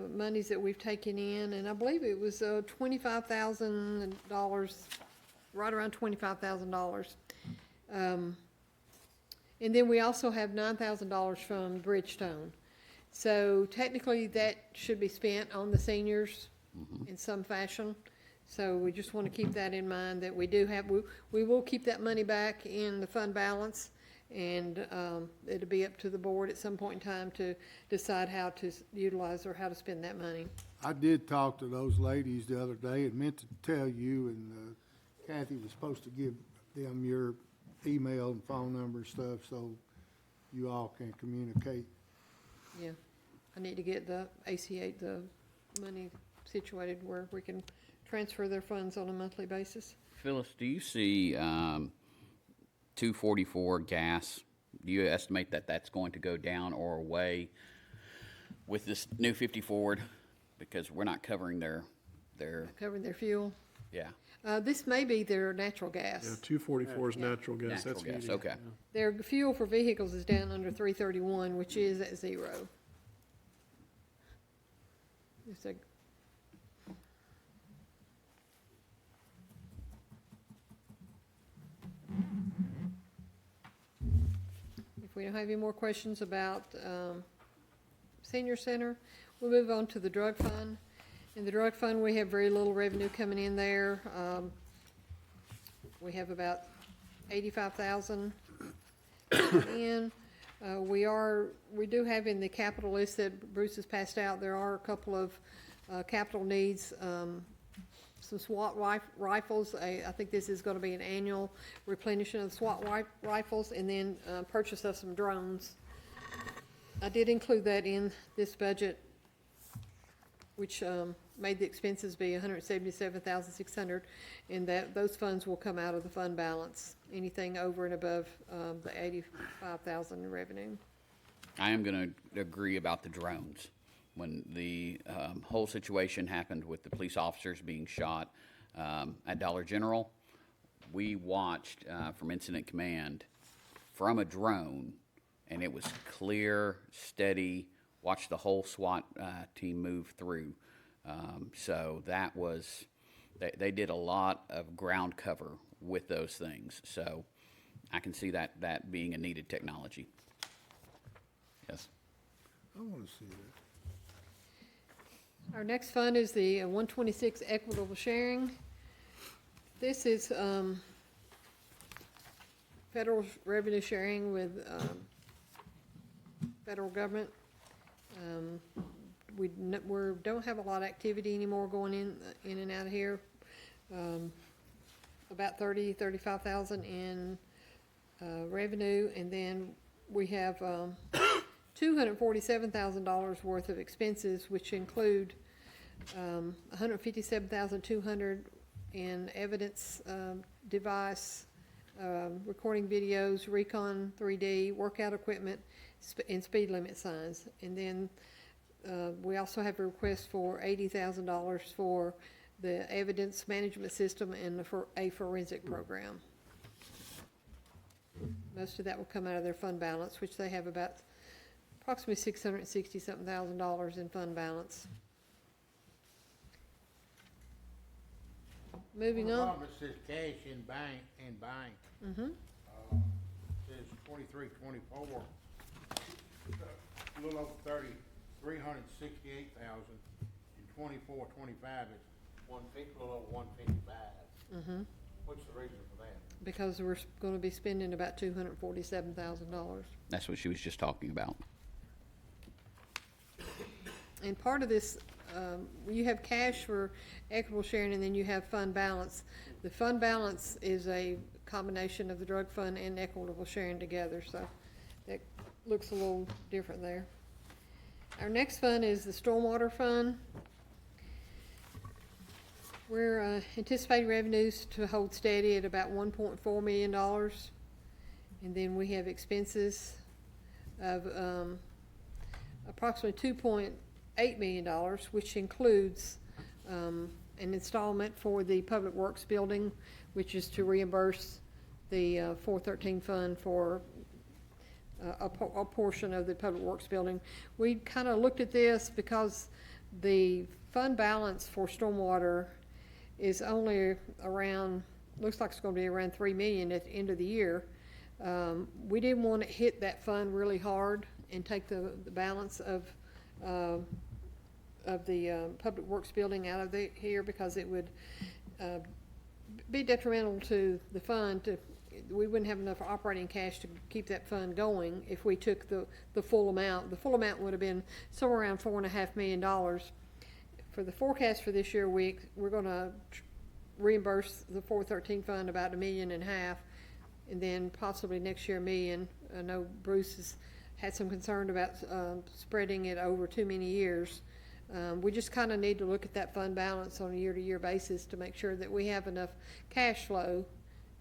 monies that we've taken in, and I believe it was $25,000, right around $25,000. And then we also have $9,000 from Bridgestone. So technically that should be spent on the seniors in some fashion. So we just want to keep that in mind, that we do have, we will keep that money back in the fund balance, and it'll be up to the board at some point in time to decide how to utilize or how to spend that money. I did talk to those ladies the other day and meant to tell you, and Kathy was supposed to give them your email and phone number and stuff so you all can communicate. Yeah, I need to get the the money situated where we can transfer their funds on a monthly basis. Phyllis, do you see 244 gas? Do you estimate that that's going to go down or away with this new 50 Ford? Because we're not covering their Covering their fuel. yeah. This may be their natural gas. Yeah, 244 is natural gas, Natural that's gas, heating. okay. Their fuel for vehicles is down under 331, which is at zero. It's a, if we don't have any more questions about senior center, we'll move on to the drug fund. In the drug fund, we have very little revenue coming in there. We have about $85,000. And we do have in the capital list that Bruce has passed out, there are a couple of capital needs, some SWAT rifles. I think this is gonna be an annual replenishment of SWAT rifles, and then purchase of some drones. I did include that in this budget, which made the expenses be $177,600, and those funds will come out of the fund balance, anything over and above the $85,000 in revenue. I am going to agree about the drones. When the whole situation happened with the police officers being shot at Dollar General, we watched from Incident Command from a drone, and it was clear, steady, watched the whole SWAT team move through. So that was, they did a lot of ground cover with those things. So I can see that being a needed technology. Yes. I wanna see that. Our next fund is the 126 equitable sharing. This is federal revenue sharing with federal government. We don't have a lot of activity anymore going in and out of here. About 35,000 in revenue, and then we have $247,000 worth of expenses, which include $157,200 in evidence device, recording videos, recon 3D, workout equipment, and speed limit signs. And then we also have a request for $80,000 for the evidence management system and for a forensic program. Most of that will come out of their fund balance, which they have about approximately $660-something thousand in fund balance. Moving on. It says cash in bank, Mm-hmm. Says 23-24. A little over 368,000. And 24-25 is 150, a little over 155. Mm-hmm. What's the reason for that? Because we're gonna be spending about $247,000. That's what she was just talking about. And part of this, you have cash for equitable sharing, and then you have fund balance. The fund balance is a combination of the drug fund and equitable sharing together, so that looks a little different there. Our next fund is the stormwater fund. We're anticipating revenues to hold steady at about $1.4 million. And then we have expenses of approximately $2.8 million, which includes an installment for the Public Works building, which is to reimburse the 413 fund for a portion of the Public Works building. We kind of looked at this because the fund balance for stormwater is only around, looks like it's going to be around $3 million at the end of the year. We didn't want to hit that fund really hard and take the balance of the Public Works building out of here, because it would be detrimental to the fund. We wouldn't have enough operating cash to keep that fund going if we took the full amount. The full amount would have been somewhere around $4.5 million. For the forecast for this year, we're going to reimburse the 413 fund about $1.5 million, and then possibly next year $1 million. I know Bruce has had some concern about spreading it over too many years. We just kind of need to look at that fund balance on a year-to-year basis to make sure that we have enough cash flow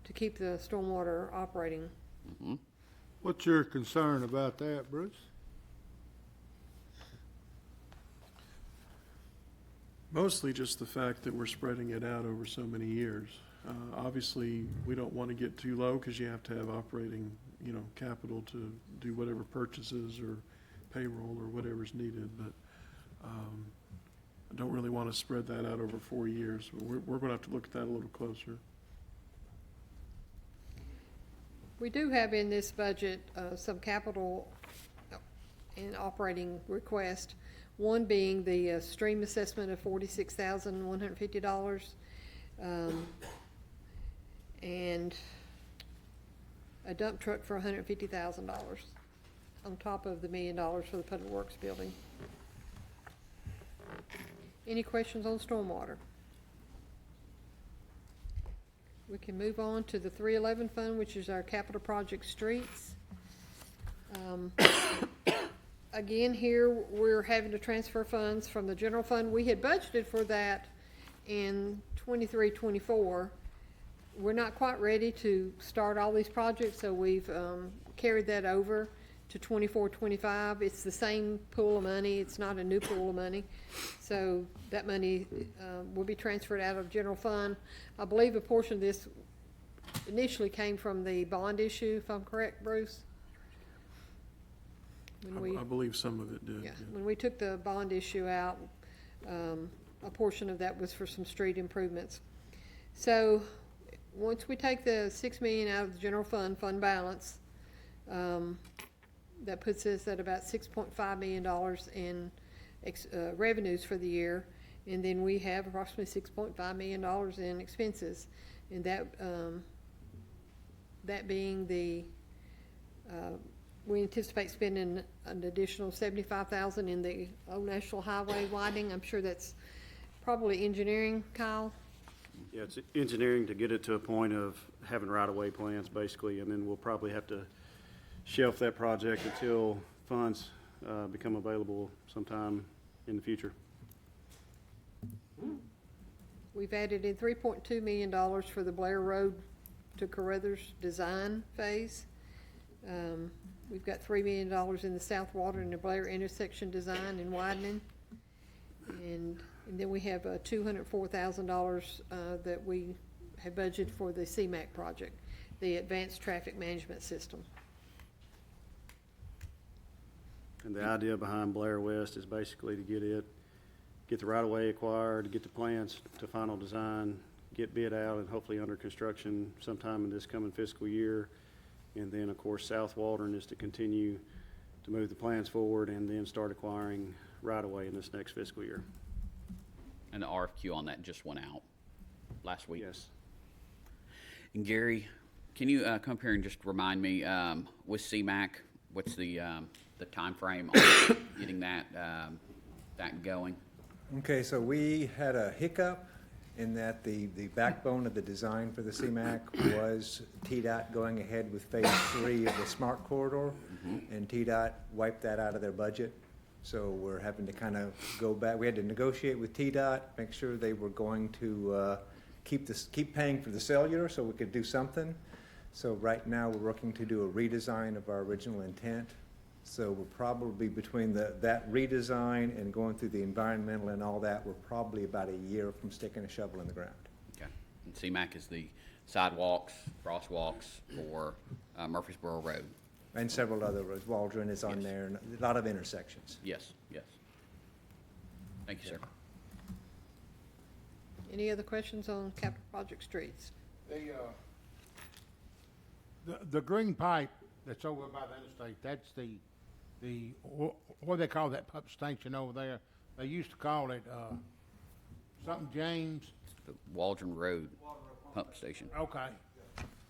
to keep the stormwater operating. Mm-hmm. What's your concern about that, Bruce? Mostly just the fact that we're spreading it out over so many years. Obviously, we don't want to get too low because you have to have operating, capital to do whatever purchases or payroll or whatever's needed. But I don't really want to spread that out over 4 years. We're going to have to look at that a little closer. We do have in this budget some capital and operating request. One being the stream assessment of $46,150, and a dump truck for $150,000 on top of the $1 million for the Public Works building. Any questions on stormwater? We can move on to the 311 fund, which is our capital project streets. Again, here, we're having to transfer funds from the general fund. We had budgeted for that in 23-24. We're not quite ready to start all these projects, so we've carried that over to 24-25. It's the same pool of money. It's not a new pool of money. So that money will be transferred out of general fund. I believe a portion of this initially came from the bond issue, if I'm correct, Bruce? When I believe some of it did. yeah, when we took the bond issue out, a portion of that was for some street improvements. So, once we take the $6 million out of the general fund balance, that puts us at about $6.5 million in revenues for the year, and then we have approximately $6.5 million in expenses, and that being the we anticipate spending an additional $75,000 in the Old National Highway widening. I'm sure that's probably engineering, Kyle? Yeah, it's engineering to get it to a point of having right-of-way plans, basically, and then we'll probably have to shelf that project until funds become available sometime in the future. We've added in $3.2 million for the Blair Road to Carruthers design phase. We've got $3 million in the South Water and the Blair intersection design and widening. And then we have $204,000 that we have budgeted for the CMAC project, the Advanced Traffic Management System. And the idea behind Blair West is basically to get the right-of-way acquired, get the plans to final design, get bid out, and hopefully under construction sometime in this coming fiscal year. And then, of course, South Waldron is to continue to move the plans forward and then start acquiring right-of-way in this next fiscal year. And the RFQ on that just went out last week. Yes. And Gary, can you come here and just remind me, with CMAC, what's the timeframe on getting that going? Okay, so we had a hiccup in that the backbone of the design for the CMAC was TDOT going ahead with phase 3 of the SMART corridor, and TDOT wiped that out of their budget. So we're having to kind of go back. We had to negotiate with TDOT, make sure they were going to keep paying for the cellular so we could do something. So right now we're working to do a redesign of our original intent. So we're probably between that redesign and going through the environmental and all that, we're probably about a year from sticking a shovel in the ground. Okay. And CMAC is the sidewalks, crosswalks for Murfreesboro Road. And several other roads. Waldron is on Yes. there, and a lot of intersections. Yes, yes. Thank you, sir. Any other questions on capital project streets? The green pipe that's over by the interstate, that's what do they call that pump station over there? They used to call it, something James. The Waldron Road pump station. Okay.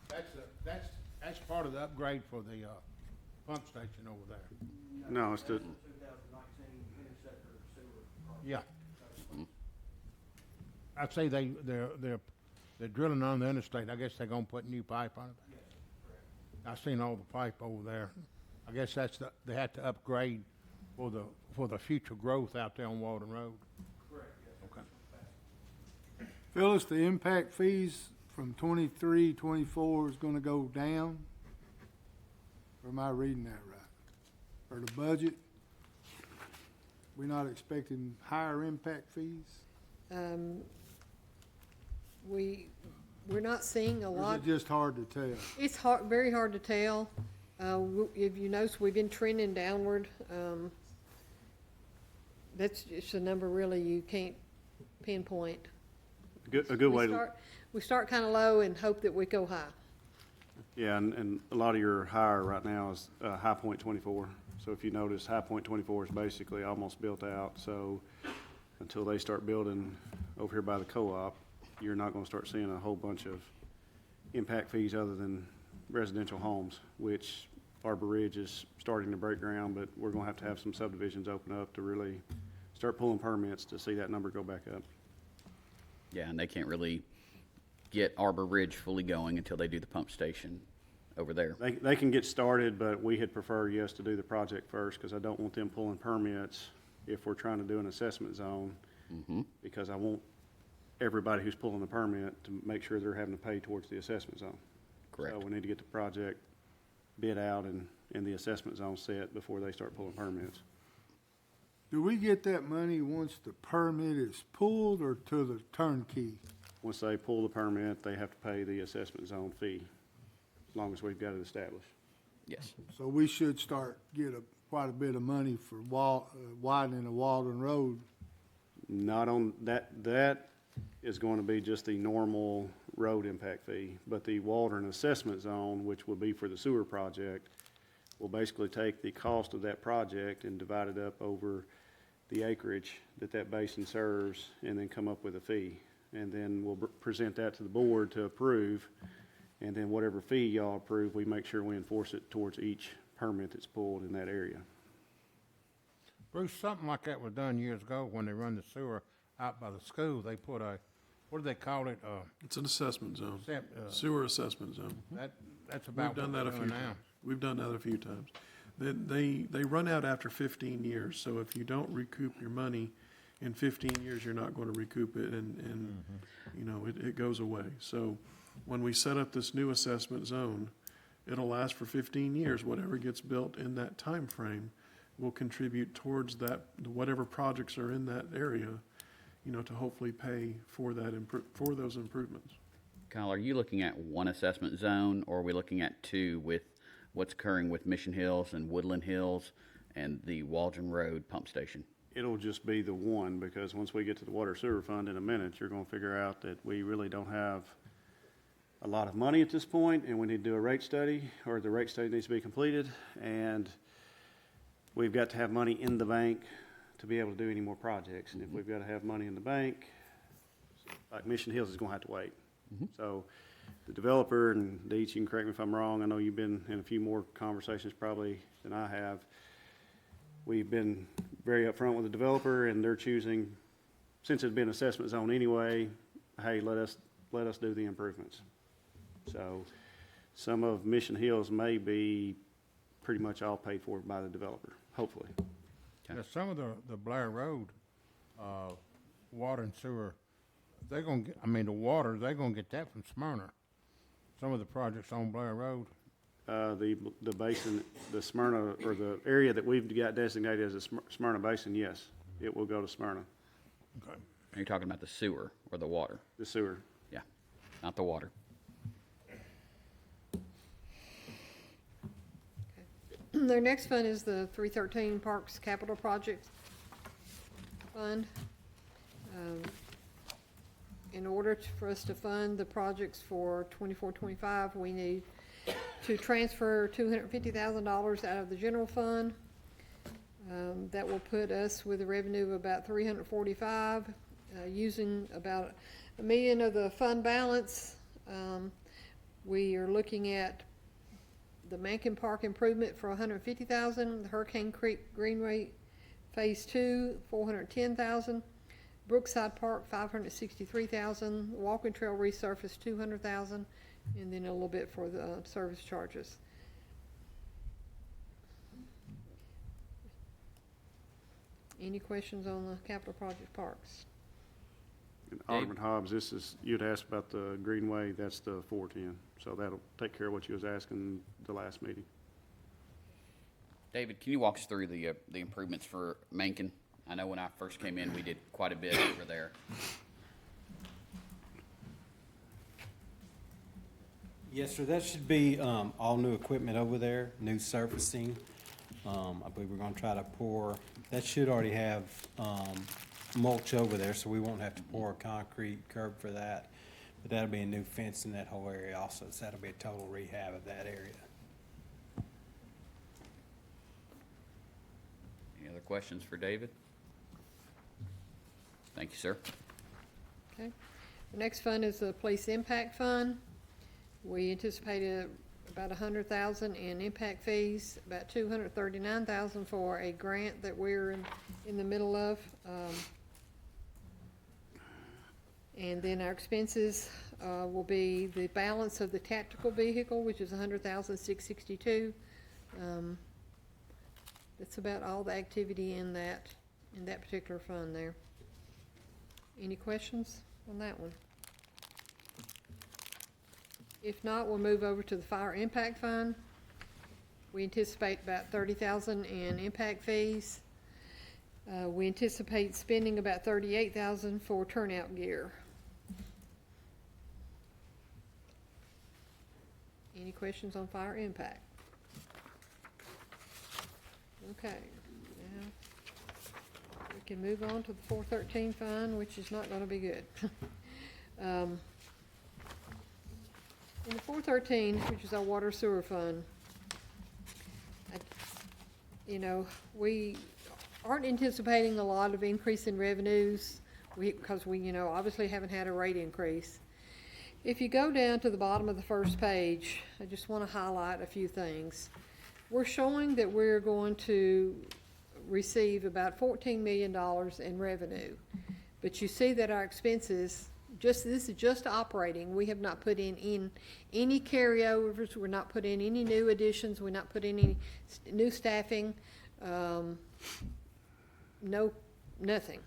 That's part of the upgrade for the, pump station over there. No, it's the, Yeah. I'd say they're drilling on the interstate. I guess they're gonna put new pipe on it. I seen all the pipe over there. I guess they had to upgrade for the future growth out there on Walden Road. Correct, yes. Okay. Phyllis, the impact fees from 23, 24 is gonna go down? Or am I reading that right? Or the budget? We're not expecting higher impact fees? We're not seeing a Or lot. is it just hard to tell? It's hard, very hard to tell. If you notice, we've been trending downward. That's just a number really you can't pinpoint. a good way to, We start kind of low and hope that we go high. yeah, and a lot of your higher right now is High Point 24. So if you notice, High Point 24 is basically almost built out. So until they start building over here by the co-op, you're not going to start seeing a whole bunch of impact fees other than residential homes, which Arbor Ridge is starting to break ground, but we're gonna have to have some subdivisions open up to really start pulling permits to see that number go back up. Yeah, and they can't really get Arbor Ridge fully going until they do the pump station over there. They can get started, but we had preferred, yes, to do the project first, because I don't want them pulling permits if we're trying to do an assessment zone. Because I want everybody who's pulling the permit to make sure they're having to pay towards the assessment zone. Correct. So we need to get the project bid out and the assessment zone set before they start pulling permits. Do we get that money once the permit is pulled or to the turnkey? Once they pull the permit, they have to pay the assessment zone fee, as long as we've got it established. Yes. So we should start quite a bit of money for widening the Walden Road. Not on, that is going to be just the normal road impact fee, but the Waldron assessment zone, which will be for the sewer project, will basically take the cost of that project and divide it up over the acreage that basin serves, and then come up with a fee. And then we'll present that to the board to approve, and then whatever fee y'all approve, we make sure we enforce it towards each permit that's pulled in that area. Bruce, something like that was done years ago when they run the sewer out by the school. They put what do they call it? It's an assessment zone, Except, sewer assessment zone. that's We've about done what that a they're few doing now. times. We've done that a few times. They run out after 15 years, so if you don't recoup your money in 15 years, you're not going to recoup it, and you know, it goes away. So when we set up this new assessment zone, it'll last for 15 years. Whatever gets built in that time frame will contribute towards that, whatever projects are in that area, you know, to hopefully pay for that, for those improvements. Kyle, are you looking at one assessment zone, or are we looking at two with what's occurring with Mission Hills and Woodland Hills and the Waldron Road pump station? It'll just be the one, because once we get to the water sewer fund in a minute, you're gonna figure out that we really don't have a lot of money at this point, and we need to do a rate study, or the rate study needs to be completed, and we've got to have money in the bank to be able to do any more projects. And if we've got to have money in the bank, like Mission Hills is gonna have to wait. So the developer, and Deets, you can correct me if I'm wrong, I know you've been in a few more conversations probably than I have. We've been very upfront with the developer, and they're choosing, since it's been assessment zone anyway, hey, let us do the improvements. So some of Mission Hills may be pretty much all paid for by the developer, hopefully. Now, some of the Blair Road, water and sewer, they're gonna get, the water, they're gonna get that from Smyrna. Some of the projects on Blair Road. The basin, the Smyrna, or the area that we've got designated as a Smyrna Basin, yes, it will go to Smyrna, Okay. Are you talking about the sewer or the water? the sewer. Yeah, not the water. Their next fund is the 313 Parks Capital Project Fund. In order for us to fund the projects for 24-25, we need to transfer $250,000 out of the general fund. That will put us with a revenue of about $345, using about $1 million of the fund balance. We are looking at the Mankin Park improvement for $150,000, the Hurricane Creek Greenway Phase 2, $410,000, Brookside Park, $563,000, Walking Trail resurface, $200,000, and then a little bit for the service charges. Any questions on the capital project parks? And Alderman Hobbs, this is, you'd asked about the Greenway, that's the 410, so that'll take care of what you was asking the last meeting. David, can you walk us through the improvements for Mankin? I know when I first came in, we did quite a bit over there. Yes, sir, that should be all new equipment over there, new surfacing. I believe we're gonna try to pour, that should already have mulch over there, so we won't have to pour a concrete curb for that. But that'll be a new fence in that whole area also, so that'll be a total rehab of that area. Any other questions for David? Thank you, sir. Okay. The next fund is the Police Impact Fund. We anticipate about $100,000 in impact fees, about $239,000 for a grant that we're in the middle of. And then our expenses will be the balance of the tactical vehicle, which is $100,662. That's about all the activity in that particular fund there. Any questions on that one? If not, we'll move over to the fire impact fund. We anticipate about $30,000 in impact fees. We anticipate spending about $38,000 for turnout gear. Any questions on fire impact? Okay, now we can move on to the 413 fund, which is not gonna be good. In the 413, which is our water sewer fund, we aren't anticipating a lot of increase in revenues because we obviously haven't had a rate increase. If you go down to the bottom of the first page, I just want to highlight a few things. We're showing that we're going to receive about $14 million in revenue, but you see that our expenses, this is just operating. We have not put in any carryovers. We're not putting in any new additions. We're not putting any new staffing. Nothing.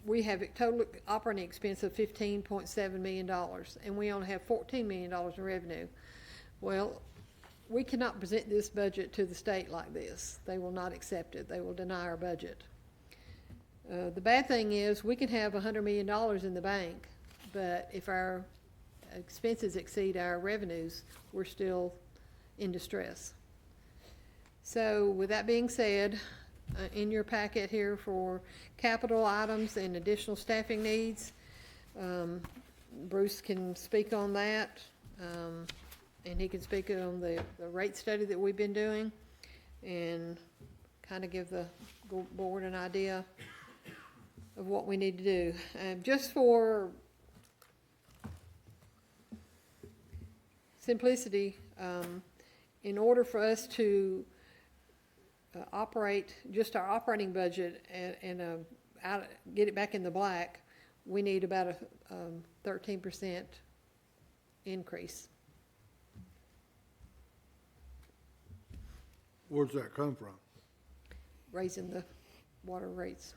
We have a total operating expense of $15.7 million, and we only have $14 million in revenue. Well, we cannot present this budget to the state like this. They will not accept it. They will deny our budget. The bad thing is we can have $100 million in the bank, but if our expenses exceed our revenues, we're still in distress. So with that being said, in your packet here for capital items and additional staffing needs, Bruce can speak on that, and he can speak on the rate study that we've been doing and kind of give the board an idea of what we need to do. Just for simplicity, in order for us to operate just our operating budget and get it back in the black, we need about a 13% increase. Where's that come from? Raising the water rates.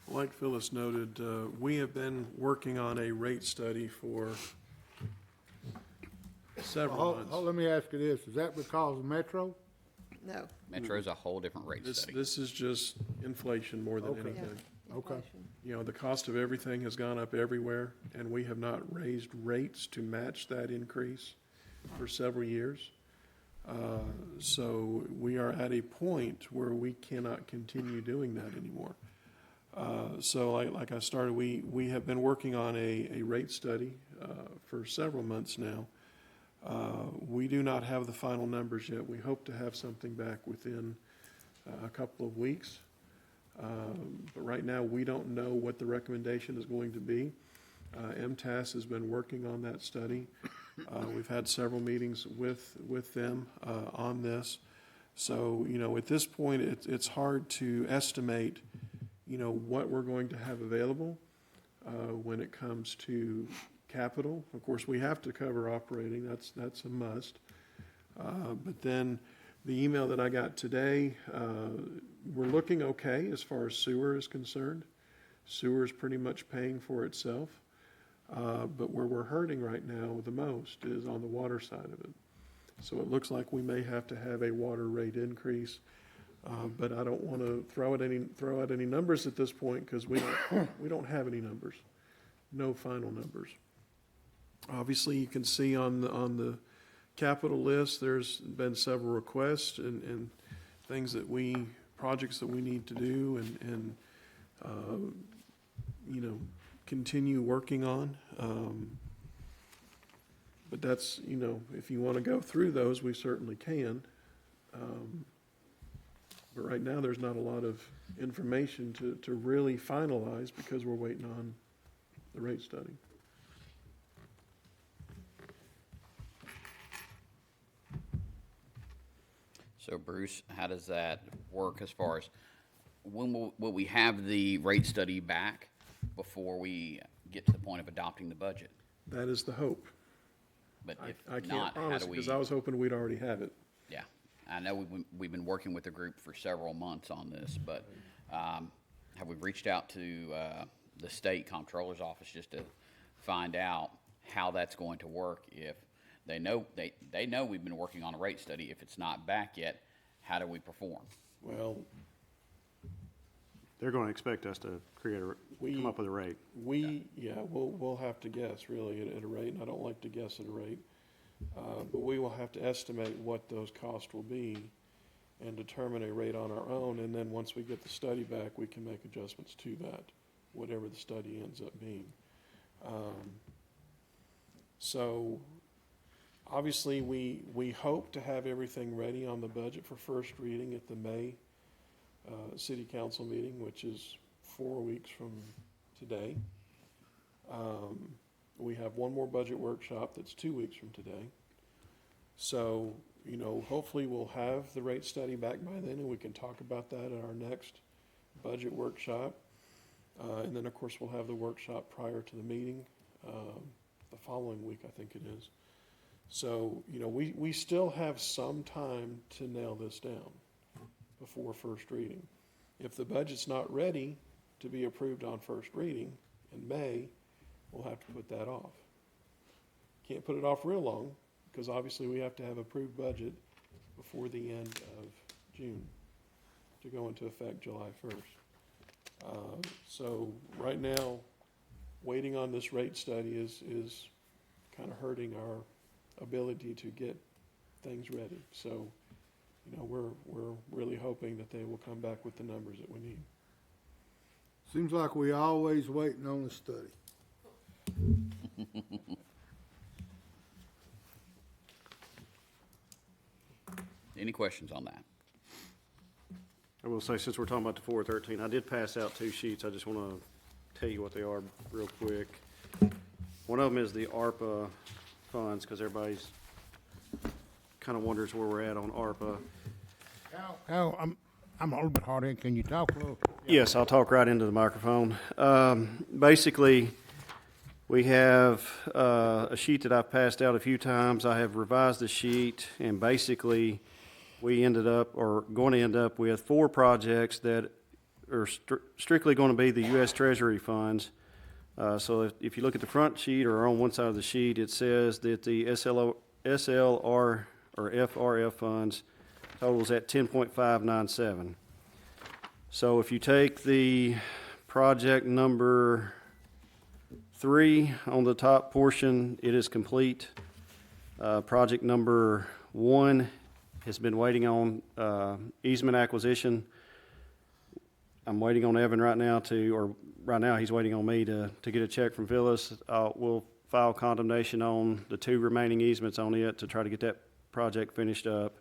Like Phyllis noted, we have been working on a rate study for several months. Let me ask you this, is that because of Metro? No. Metro's a whole different rate study. This is just inflation more than Okay. anything. Okay. Inflation. You know, the cost of everything has gone up everywhere, and we have not raised rates to match that increase for several years. So we are at a point where we cannot continue doing that anymore. So like I started, we have been working on a rate study for several months now. We do not have the final numbers yet. We hope to have something back within a couple of weeks. But right now, we don't know what the recommendation is going to be. MTAS has been working on that study. We've had several meetings with them on this. So, you know, at this point, it's hard to estimate, you know, what we're going to have available when it comes to capital. Of course, we have to cover operating. That's a must. But then the email that I got today, we're looking okay as far as sewer is concerned. Sewer is pretty much paying for itself. But where we're hurting right now the most is on the water side of it. So it looks like we may have to have a water rate increase. But I don't want to throw out any numbers at this point because we don't have any numbers, no final numbers. Obviously, you can see on the capital list, there's been several requests and things projects that we need to do and you know, continue working on. But that's, you know, if you want to go through those, we certainly can. But right now, there's not a lot of information to really finalize because we're waiting on the rate study. So Bruce, how does that work as far as, when will we have the rate study back before we get to the point of adopting the budget? That is the hope. But I if can't not, how promise, do we? because I was hoping we'd already have it. Yeah, I know we've been working with the group for several months on this, but have we reached out to the state comptroller's office just to find out how that's going to work? If they know we've been working on a rate study, if it's not back yet, how do we perform? Well, They're going to expect us to come up with a rate. We'll have to guess really at a rate, and I don't like to guess at a rate. But we will have to estimate what those costs will be and determine a rate on our own, and then once we get the study back, we can make adjustments to that, whatever the study ends up being. So, obviously, we hope to have everything ready on the budget for first reading at the May city council meeting, which is 4 weeks from today. We have one more budget workshop that's 2 weeks from today. So, hopefully we'll have the rate study back by then, and we can talk about that at our next budget workshop. And then, of course, we'll have the workshop prior to the meeting, the following week, I think it is. So, we still have some time to nail this down before first reading. If the budget's not ready to be approved on first reading in May, we'll have to put that off. Can't put it off real long, because obviously we have to have approved budget before the end of June to go into effect July 1st. So right now, waiting on this rate study is kind of hurting our ability to get things ready. So, we're really hoping that they will come back with the numbers that we need. Seems like we always waiting on the study. Any questions on that? I will say, since we're talking about the 413, I did pass out 2 sheets. I just want to tell you what they are real quick. One of them is the ARPA funds, because everybody's kind of wonders where we're at on ARPA. Al, I'm a little bit hard in. Can you talk a little? Yes, I'll talk right into the microphone. Basically, we have a sheet that I've passed out a few times. I have revised the sheet, and basically, we ended up, or going to end up with 4 projects that are strictly going to be the U.S. Treasury funds. So if you look at the front sheet or on one side of the sheet, it says that the SLR or FRF funds totals at 10.597. So if you take the project number 3 on the top portion, it is complete. Project number 1 has been waiting on easement acquisition. I'm waiting on Evan right now right now he's waiting on me to get a check from Phyllis. We'll file condemnation on the 2 remaining easements on it to try to get that project finished up.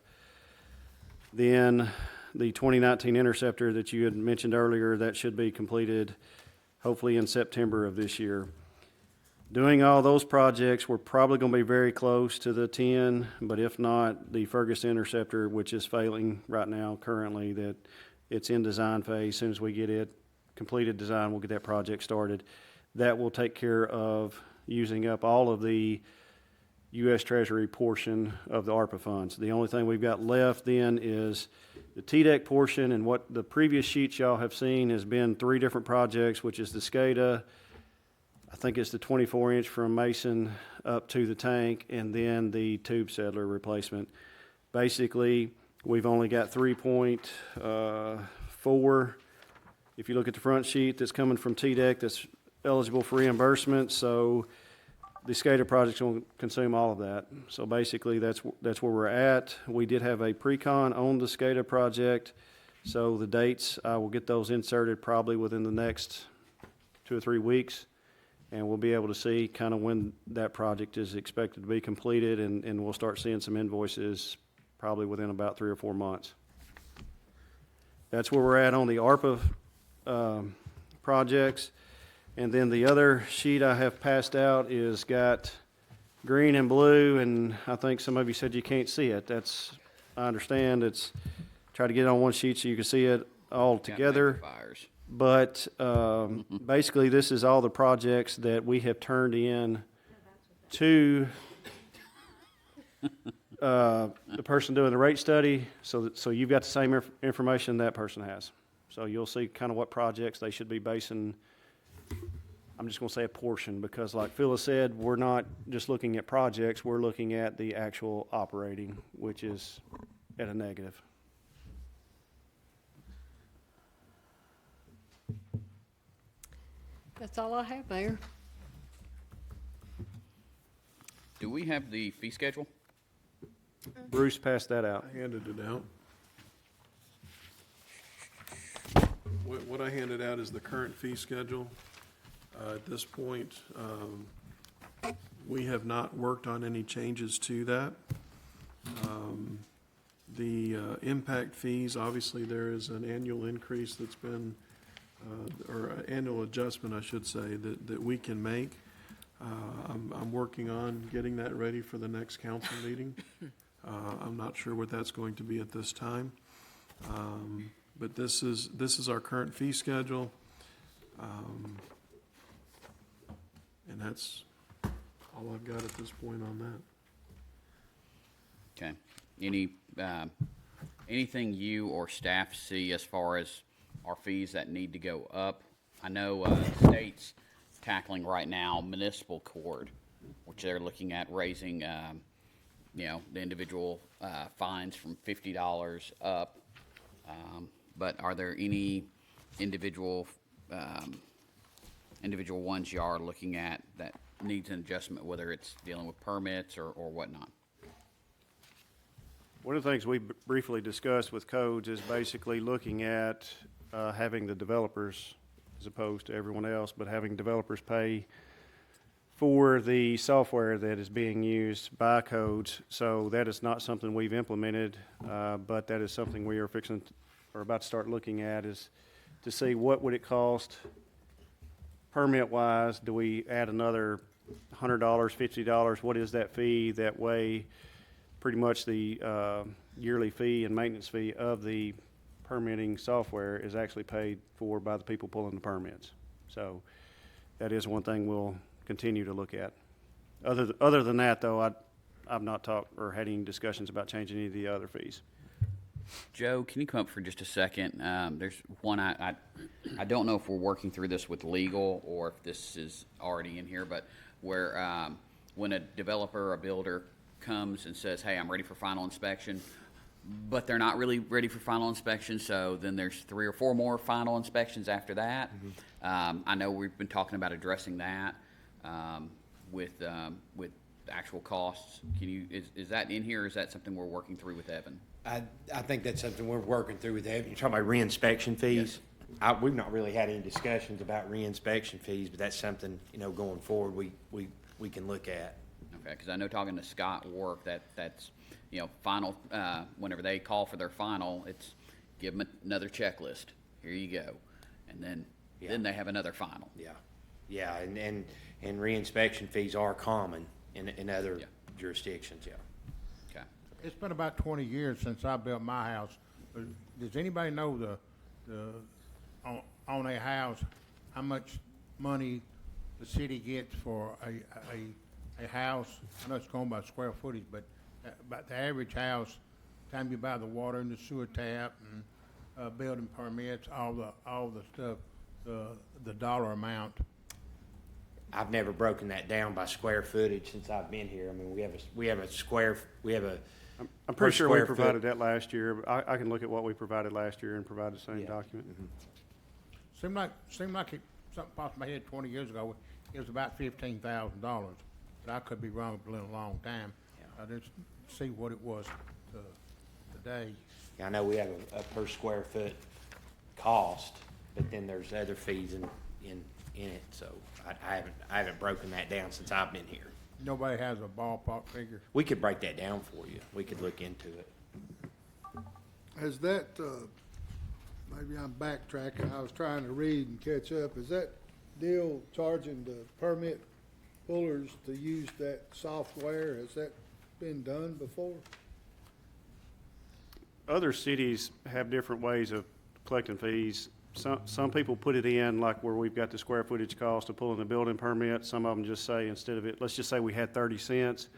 Then the 2019 Interceptor that you had mentioned earlier, that should be completed hopefully in September of this year. Doing all those projects, we're probably going to be very close to the 10, but if not, the Fergus Interceptor, which is failing right now currently, that it's in design phase. As soon as we get it completed design, we'll get that project started. That will take care of using up all of the U.S. Treasury portion of the ARPA funds. The only thing we've got left then is the TDEC portion, and what the previous sheets y'all have seen has been 3 different projects, which is the SCADA, I think it's the 24-inch from Mason up to the tank, and then the tube settler replacement. Basically, we've only got 3.4. If you look at the front sheet, that's coming from TDEC, that's eligible for reimbursement, so the SCADA project's going to consume all of that. So basically, that's where we're at. We did have a pre-con on the SCADA project, so the dates, I will get those inserted probably within the next 2 or 3 weeks, and we'll be able to see kind of when that project is expected to be completed, and we'll start seeing some invoices probably within about 3 or 4 months. That's where we're at on the ARPA projects. And then the other sheet I have passed out is got green and blue, and I think some of you said you can't see it. That's, I understand, it's, try to get it on one sheet so you can see it all Got together. magnifiers. But basically, this is all the projects that we have turned in to the person doing the rate study, so you've got the same information that person has. So you'll see kind of what projects they should be basing. I'm just going to say a portion, because like Phyllis said, we're not just looking at projects, we're looking at the actual operating, which is at a negative. That's all I have, Mayor. Do we have the fee schedule? Bruce passed that out. I handed it out. What I handed out is the current fee schedule. At this point, we have not worked on any changes to that. The impact fees, obviously, there is an annual increase that's been, or an annual adjustment, I should say, that we can make. I'm working on getting that ready for the next council meeting. I'm not sure what that's going to be at this time. But this is our current fee schedule. And that's all I've got at this point on that. Okay. Anything you or staff see as far as our fees that need to go up? I know state's tackling right now municipal court, which they're looking at raising, the individual fines from $50 up. But are there any individual ones you are looking at that needs an adjustment, whether it's dealing with permits or whatnot? One of the things we briefly discussed with codes is basically looking at having the developers, as opposed to everyone else, but having developers pay for the software that is being used by codes. So that is not something we've implemented, but that is something we are about to start looking at, is to see what would it cost permit-wise. Do we add another $100, $50? What is that fee? That way, pretty much the yearly fee and maintenance fee of the permitting software is actually paid for by the people pulling the permits. So that is one thing we'll continue to look at. Other than that, though, I've not talked or had any discussions about changing any of the other fees. Joe, can you come up for just a second? There's one, I don't know if we're working through this with legal or if this is already in here, but where when a developer or a builder comes and says, hey, I'm ready for final inspection, but they're not really ready for final inspection, so then there's 3 or 4 more final inspections after that. I know we've been talking about addressing that with actual costs. Is that in here, or is that something we're working through with Evan? I think that's something we're working through with Evan. You're talking about reinspection fees? Yes. We've not really had any discussions about reinspection fees, but that's something, going forward, we can look at. Okay, because I know talking to Scott Work, that's, final, whenever they call for their final, it's give them another checklist. Here you go. And then they have another final. Yeah, and reinspection fees are common in other jurisdictions, Okay. It's been about 20 years since I built my house. Does anybody know on a house, how much money the city gets for a house? I know it's going by square footage, but the average house, time you buy the water and the sewer tap and building permits, all the stuff, the dollar amount. I've never broken that down by square footage since I've been here. I mean, we have a I'm pretty sure we square foot. provided that last year. But I can look at what we provided last year and provide the same document. Seemed like something popped in my head 20 years ago. It was about $15,000, but I could be wrong. It's been a long time. I didn't see what it was today. I know we have a per square foot cost, but then there's other fees in it, so I haven't broken that down since I've been here. Nobody has a ballpark figure. We could break that down for you. We could look into it. Has that, maybe I'm backtracking, I was trying to read and catch up, is that deal charging the permit pullers to use that software? Has that been done before? Other cities have different ways of collecting fees. Some people put it in, like where we've got the square footage cost of pulling the building permit. Some of them just say, instead of it, let's just say we had 30 cents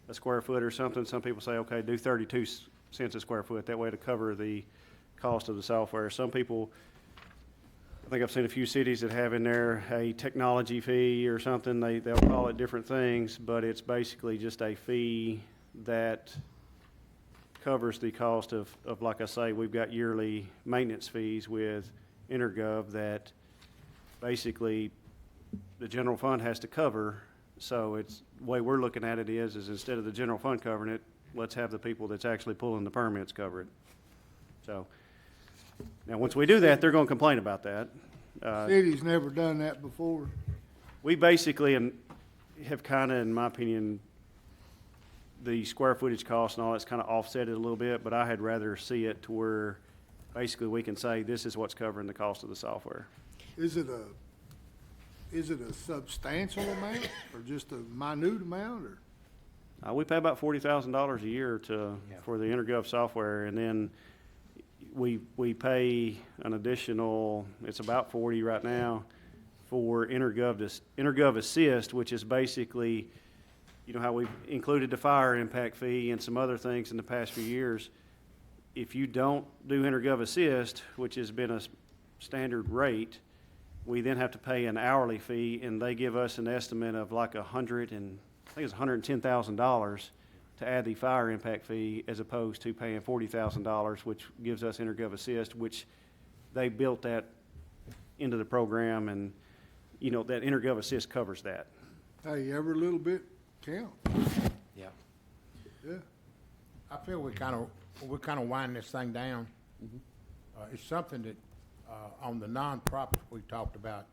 a square foot or something. Some people say, okay, do 32 cents a square foot. That way to cover the cost of the software. Some people, I think I've seen a few cities that have in there a technology fee or something. They'll call it different things, but it's basically just a fee that covers the cost of, like I say, we've got yearly maintenance fees with Intergov that basically the general fund has to cover. So it's, the way we're looking at it is instead of the general fund covering it, let's have the people that's actually pulling the permits cover it. So, now, once we do that, they're gonna complain about that. City's never done that before. We basically have kinda, in my opinion, the square footage cost and all that's kinda offset it a little bit, but I had rather see it to where basically we can say this is what's covering the cost of the software. Is it a substantial amount or just a minute amount or? We pay about $40,000 a year for the Intergov software, and then we pay an additional, it's about 40 right now, for Intergov Assist, which is basically, you know how we've included the fire impact fee and some other things in the past few years. If you don't do Intergov Assist, which has been a standard rate, we then have to pay an hourly fee, and they give us an estimate of like $110,000 to add the fire impact fee, as opposed to paying $40,000, which gives us Intergov Assist, which they built that into the program, and you know that Intergov Assist covers that. Hey, every little bit counts. Yeah. Yeah. I feel we're kind of winding this thing down. It's something that, on the nonprofits we talked about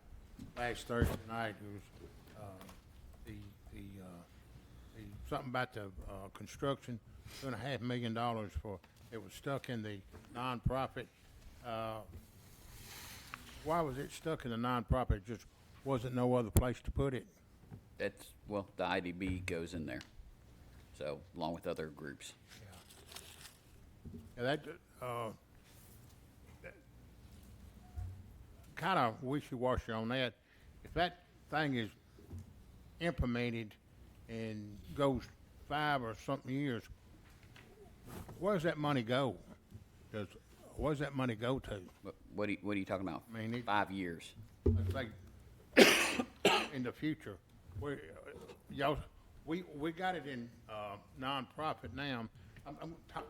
last Thursday night, it was, something about the, construction, $2.5 million for, it was stuck in the nonprofit. Why was it stuck in the nonprofit? It just wasn't no other place to put it? That's, well, the IDB goes in there, so, along with other groups. Yeah, that kind of wishy-washy on that. If that thing is implemented and goes 5 or something years, where does that money go? Where does that money go to? What are you talking about? I mean, 5 years. It's like in the future, we got it in nonprofit now.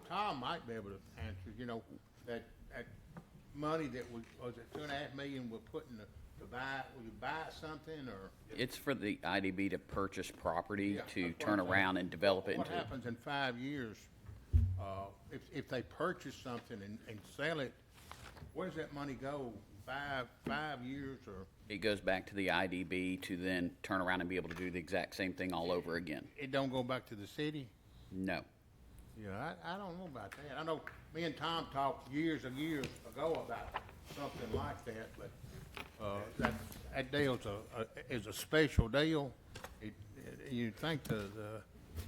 Tom might be able to answer. You know, that money that was it $2.5 million we're putting to buy? Will you buy something or? It's for the IDB to purchase property, Yeah, to that's turn what I'm saying. around and develop it What into. happens in 5 years, if they purchase something and sell it, where does that money go? 5 years or? It goes back to the IDB to then turn around and be able to do the exact same thing all over again. It don't go back to the city? No. Yeah, I don't know about that. I know me and Tom talked years and years ago about something like that, but, that deal's is a special deal. You'd think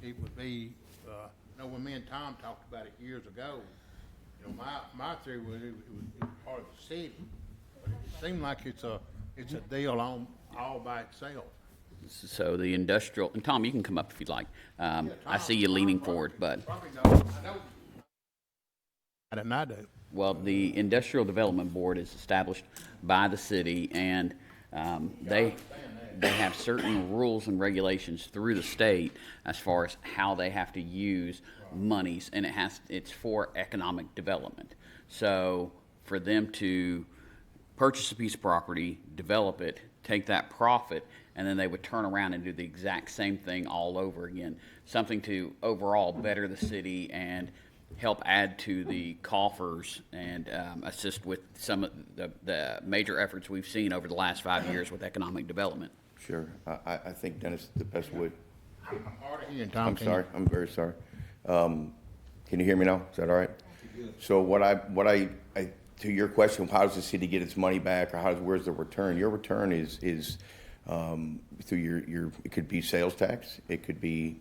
it would be, you know, when me and Tom talked about it years ago, you know, my theory was it was part of the city. But it seemed like it's a deal all by itself. So the industrial, and Tom, you can come up if you'd like. I see you leaning forward, but, Probably know. I didn't know. well, the Industrial Development Board is established by the city, and they have certain rules and regulations through the state as far as how they have to use monies, and it's for economic development. So for them to purchase a piece of property, develop it, take that profit, and then they would turn around and do the exact same thing all over again. Something to overall better the city and help add to the coffers and assist with some of the major efforts we've seen over the last 5 years with economic development. Sure. I think, Dennis, the best way. I'm hard of hearing, Tom. I'm sorry. I'm very sorry. Can you hear me now? Is that all right? So what I to your question, how does the city get its money back, or where's the return? Your return is through your, it could be sales tax, it could be,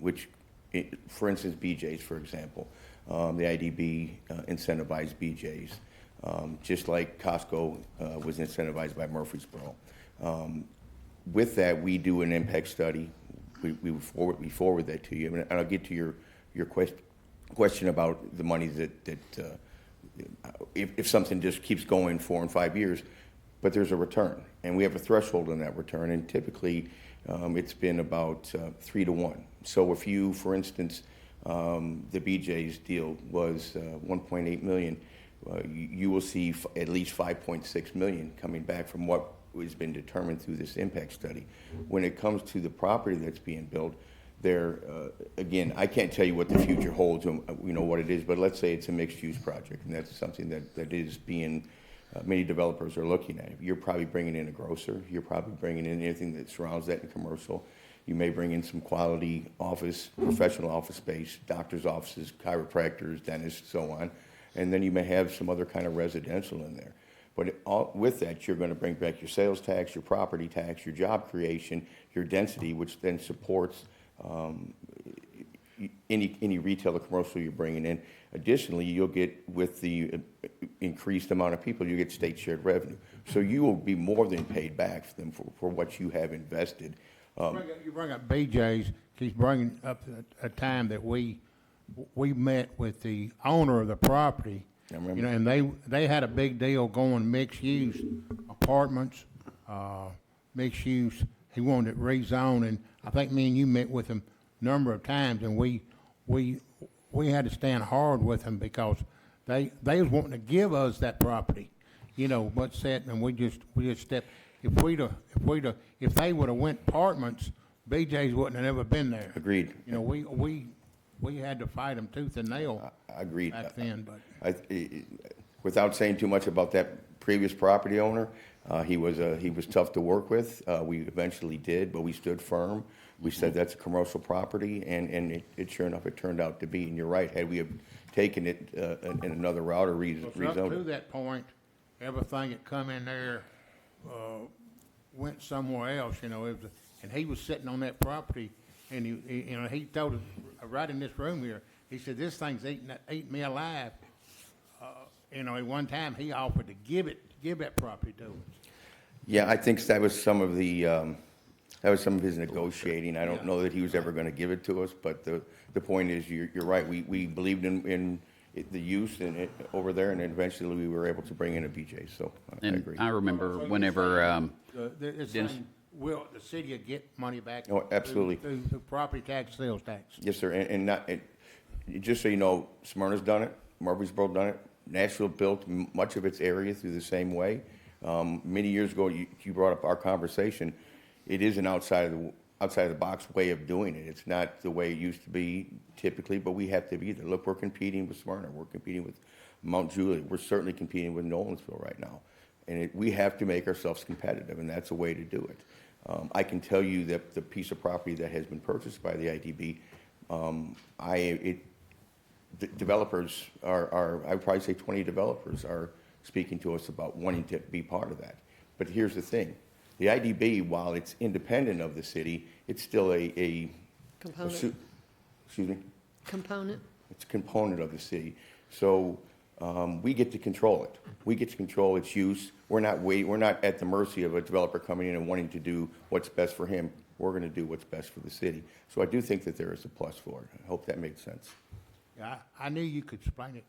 for instance, BJ's, for example. The IDB incentivized BJ's, just like Costco was incentivized by Murfreesboro. With that, we do an impact study. We forward that to you, and I'll get to your question about the money that if something just keeps going 4 and 5 years, but there's a return, and we have a threshold on that return, and typically it's been about 3 to 1. So if you, for instance, the BJ's deal was 1.8 million, you will see at least 5.6 million coming back from what has been determined through this impact study. When it comes to the property that's being built, there, again, I can't tell you what the future holds, what it is, but let's say it's a mixed-use project, and that's something that is being, many developers are looking at. You're probably bringing in a grocer. You're probably bringing in anything that surrounds that in commercial. You may bring in some quality office, professional office space, doctor's offices, chiropractors, dentists, so on, and then you may have some other kind of residential in there. But with that, you're going to bring back your sales tax, your property tax, your job creation, your density, which then supports any retail or commercial you're bringing in. Additionally, you'll get, with the increased amount of people, you get state shared revenue. So you will be more than paid back for them for what you have invested. You bring up BJ's. He's bringing up a time that we met with the owner of the property. I remember. And they had a big deal going mixed use apartments, mixed use. He wanted it rezoned, and I think me and you met with him a number of times, and we had to stand hard with him because they was wanting to give us that property, what's that, and we just stepped. If they would have went apartments, BJ's wouldn't have ever been there. Agreed. We had to fight them tooth and nail. Agreed. Back then, but Without saying too much about that previous property owner, he was tough to work with. We eventually did, but we stood firm. We said that's a commercial property, and it sure enough, it turned out to be. And you're right, had we have taken it in another route or rezoned up to it. that point, everything that come in there went somewhere else. And he was sitting on that property, and he told us right in this room here. He said, "This thing's eating me alive." At one time he offered to give that property to us. Yeah, I think that was some of his negotiating. I don't know that he was ever going to give it to us, but the point is, you're right. We believed in the use and it over there, and eventually we were able to bring in a BJ. So I agree. I remember whenever Will the city get money back? Oh, absolutely. Through property tax, sales tax. Yes, sir. And just so you know, Smyrna's done it. Murfreesboro done it. Nashville built much of its area through the same way. Many years ago, you brought up our conversation. It is an outside of the box way of doing it. It's not the way it used to be typically, but we have to be there. Look, we're competing with Smyrna. We're competing with Mount Juliet. We're certainly competing with Nolensville right now. And we have to make ourselves competitive, and that's a way to do it. I can tell you that the piece of property that has been purchased by the IDB, the developers are, I would probably say 20 developers are speaking to us about wanting to be part of that. But here's the thing. The IDB, while it's independent of the city, it's still a Component. Excuse me? Component. It's a component of the city. So we get to control it. We get to control its use. We're not at the mercy of a developer coming in and wanting to do what's best for him. We're going to do what's best for the city. So I do think that there is a plus for it. I hope that made sense. Yeah, I knew you could explain it.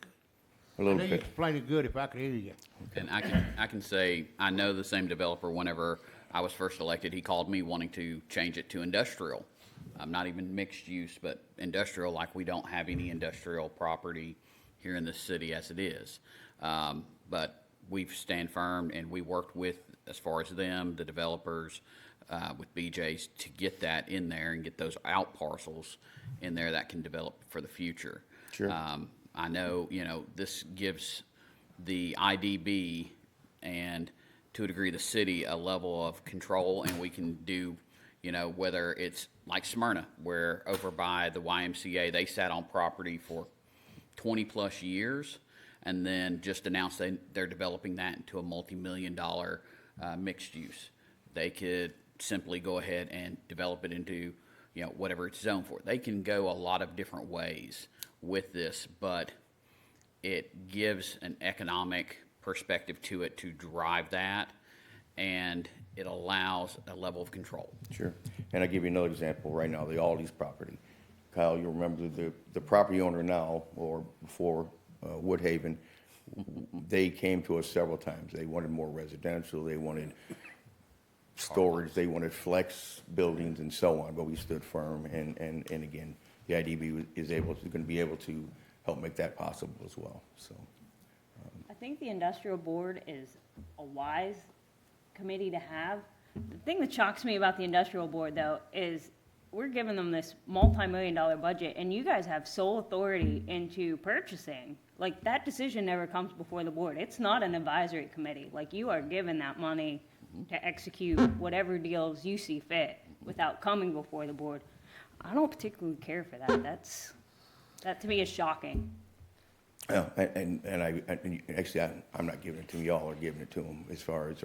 A little I knew you bit. could explain it good if I could hear you. And I can say, I know the same developer. Whenever I was first elected, he called me wanting to change it to industrial. Not even mixed use, but industrial, like we don't have any industrial property here in the city as it is. But we've stand firm, and we worked with, as far as them, the developers, with BJ's, to get that in there and get those out parcels in there that can develop for the future. Sure. I know, this gives the IDB and, to a degree, the city a level of control, and we can do, whether it's like Smyrna, where over by the YMCA, they sat on property for 20 plus years, and then just announced they're developing that into a multi-million-dollar mixed use. They could simply go ahead and develop it into, whatever it's zoned for. They can go a lot of different ways with this, but it gives an economic perspective to it to drive that, and it allows a level of control. Sure. And I'll give you another example right now, the Aldi's property. Kyle, you remember the property owner now, or before Woodhaven, they came to us several times. They wanted more residential, they wanted storage, they wanted flex buildings and so on, but we stood firm. And again, the IDB is going to be able to help make that possible as well. So I think the industrial board is a wise committee to have. The thing that shocks me about the industrial board, though, is we're giving them this multi-million-dollar budget, and you guys have sole authority into purchasing. Like, that decision never comes before the board. It's not an advisory committee. Like, you are given that money to execute whatever deals you see fit without coming before the board. I don't particularly care for that. That to me is shocking. yeah, actually, I'm not giving it to y'all or giving it to them as far as,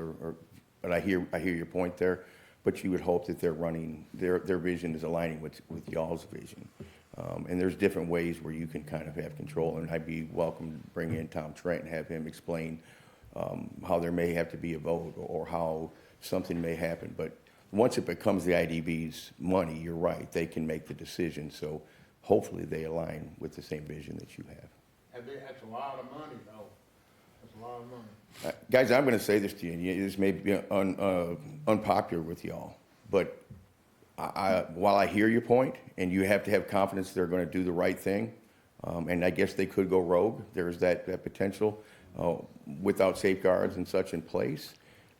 but I hear your point there. But you would hope that they're running, their vision is aligning with y'all's vision. And there's different ways where you can kind of have control. And I'd be welcome to bring in Tom Trent and have him explain how there may have to be a vote or how something may happen. But once it becomes the IDB's money, you're right, they can make the decision. So hopefully they align with the same vision that you have. That's a lot of money, though. That's a lot of money. Guys, I'm going to say this to you, and this may be unpopular with y'all, but while I hear your point, and you have to have confidence they're going to do the right thing, and I guess they could go rogue, there's that potential without safeguards and such in place.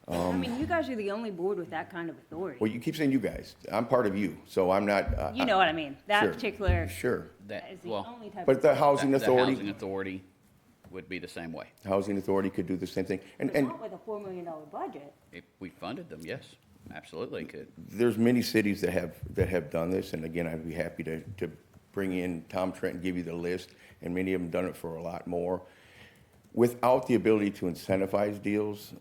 I mean, you guys are the only board with that kind of authority. Well, you keep saying you guys. I'm part of you, so I'm not. You know what I mean? That Sure. particular Sure. is the only type But of. the housing The authority, housing authority would be the same way. housing authority could do the same thing. But And not with a $4 million budget. If we funded them, yes, absolutely could. there's many cities that have done this, and again, I'd be happy to bring in Tom Trent and give you the list, and many of them done it for a lot more. Without the ability to incentivize deals,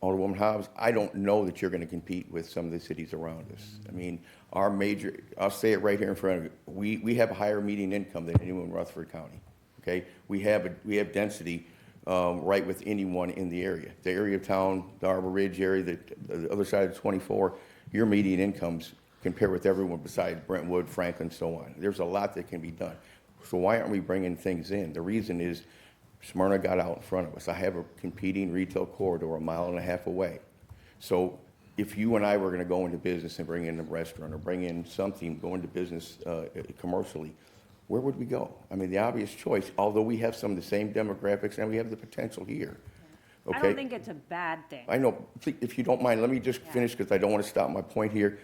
Alderwoman Hobbs, I don't know that you're going to compete with some of the cities around us. I mean, I'll say it right here in front of you, we have a higher median income than anyone in Rutherford County, okay? We have density right with anyone in the area. The area of town, the Arbor Ridge area, the other side of 24, your median incomes compare with everyone besides Brentwood, Franklin, so on. There's a lot that can be done. So why aren't we bringing things in? The reason is Smyrna got out in front of us. I have a competing retail corridor 1.5 miles away. So if you and I were going to go into business and bring in a restaurant or bring in something, go into business commercially, where would we go? I mean, the obvious choice, although we have some of the same demographics and we have the potential here. I don't think it's a bad thing. I know. Please, if you don't mind, let me just finish because I don't want to stop my point here.